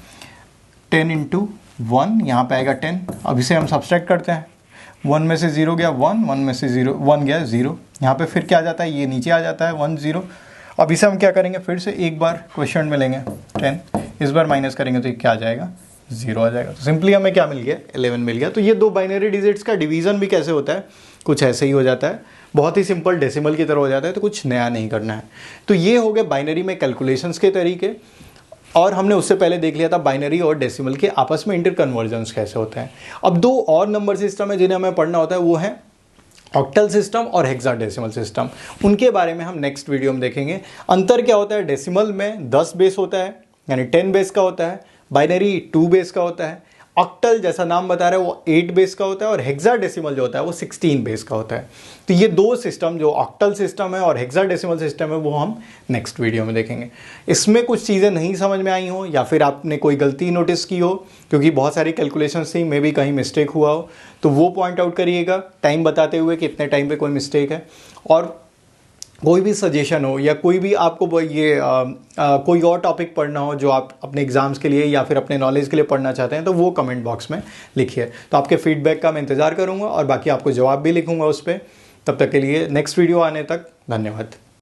10 × 1 यहाँ पे आएगा 10। अब इसे हम सब्सट्रैक्ट करते हैं, 1 में से 0 गया 1, 1 में से 1 गया 0, यहाँ पे फिर क्या आ जाता है, ये नीचे आ जाता है 1 0। अब इसे हम क्या करेंगे, फिर से एक बार क्वेश्चन में लेंगे 10, इस बार माइनस करेंगे तो ये क्या आ जाएगा 0 आ जाएगा। तो सिंपली हमें क्या मिल गया 11 मिल गया। तो ये 2 बाइनरी डिजिट्स का डिवीज़न भी कैसे होता है, कुछ ऐसे ही हो जाता है, बहुत ही सिंपल डेसिमल की तरह हो जाता है, तो कुछ नया नहीं करना है। तो ये हो गए बाइनरी में कैलकुलेशंस के तरीके, और हमने उससे पहले देख लिया था बाइनरी और डेसिमल के आपस में इंटर कन्वर्जन्स कैसे होते हैं। अब 2 और नंबर सिस्टम है जिन्हें हमें पढ़ना होता है, वो है ऑक्टल सिस्टम और हेक्साडेसिमल सिस्टम। उनके बारे में हम नेक्स्ट वीडियो में देखेंगे। अंतर क्या होता है, डेसिमल में 10 बेस होता है यानी 10 बेस का होता है, बाइनरी 2 बेस का होता है, ऑक्टल जैसा नाम बता रहा है वो 8 बेस का होता है, और हेक्साडेसिमल जो होता है वो 16 बेस का होता है। तो ये 2 सिस्टम जो ऑक्टल सिस्टम है और हेक्साडेसिमल सिस्टम है वो हम नेक्स्ट वीडियो में देखेंगे। इसमें कुछ चीज़ें नहीं समझ में आई हो या फिर आपने कोई गलती नोटिस की हो, क्योंकि बहुत सारी कैलकुलेशन थी, मे भी कहीं मिस्टेक हुआ हो, तो वो पॉइंट आउट करिएगा टाइम बताते हुए कि इतने टाइम पे कोई मिस्टेक है। और कोई भी सजेशन हो या कोई भी आपको कोई और टॉपिक पढ़ना हो जो आप अपने एग्जाम्स के लिए या फिर अपने नॉलेज के लिए पढ़ना चाहते हैं, तो वो कमेंट बॉक्स में लिखिए। तो आपके फीडबैक का मैं इंतज़ार करूँगा और बाकी आपको जवाब भी लिखूँगा उस पर। तब तक के लिए नेक्स्ट वीडियो आने तक धन्यवाद।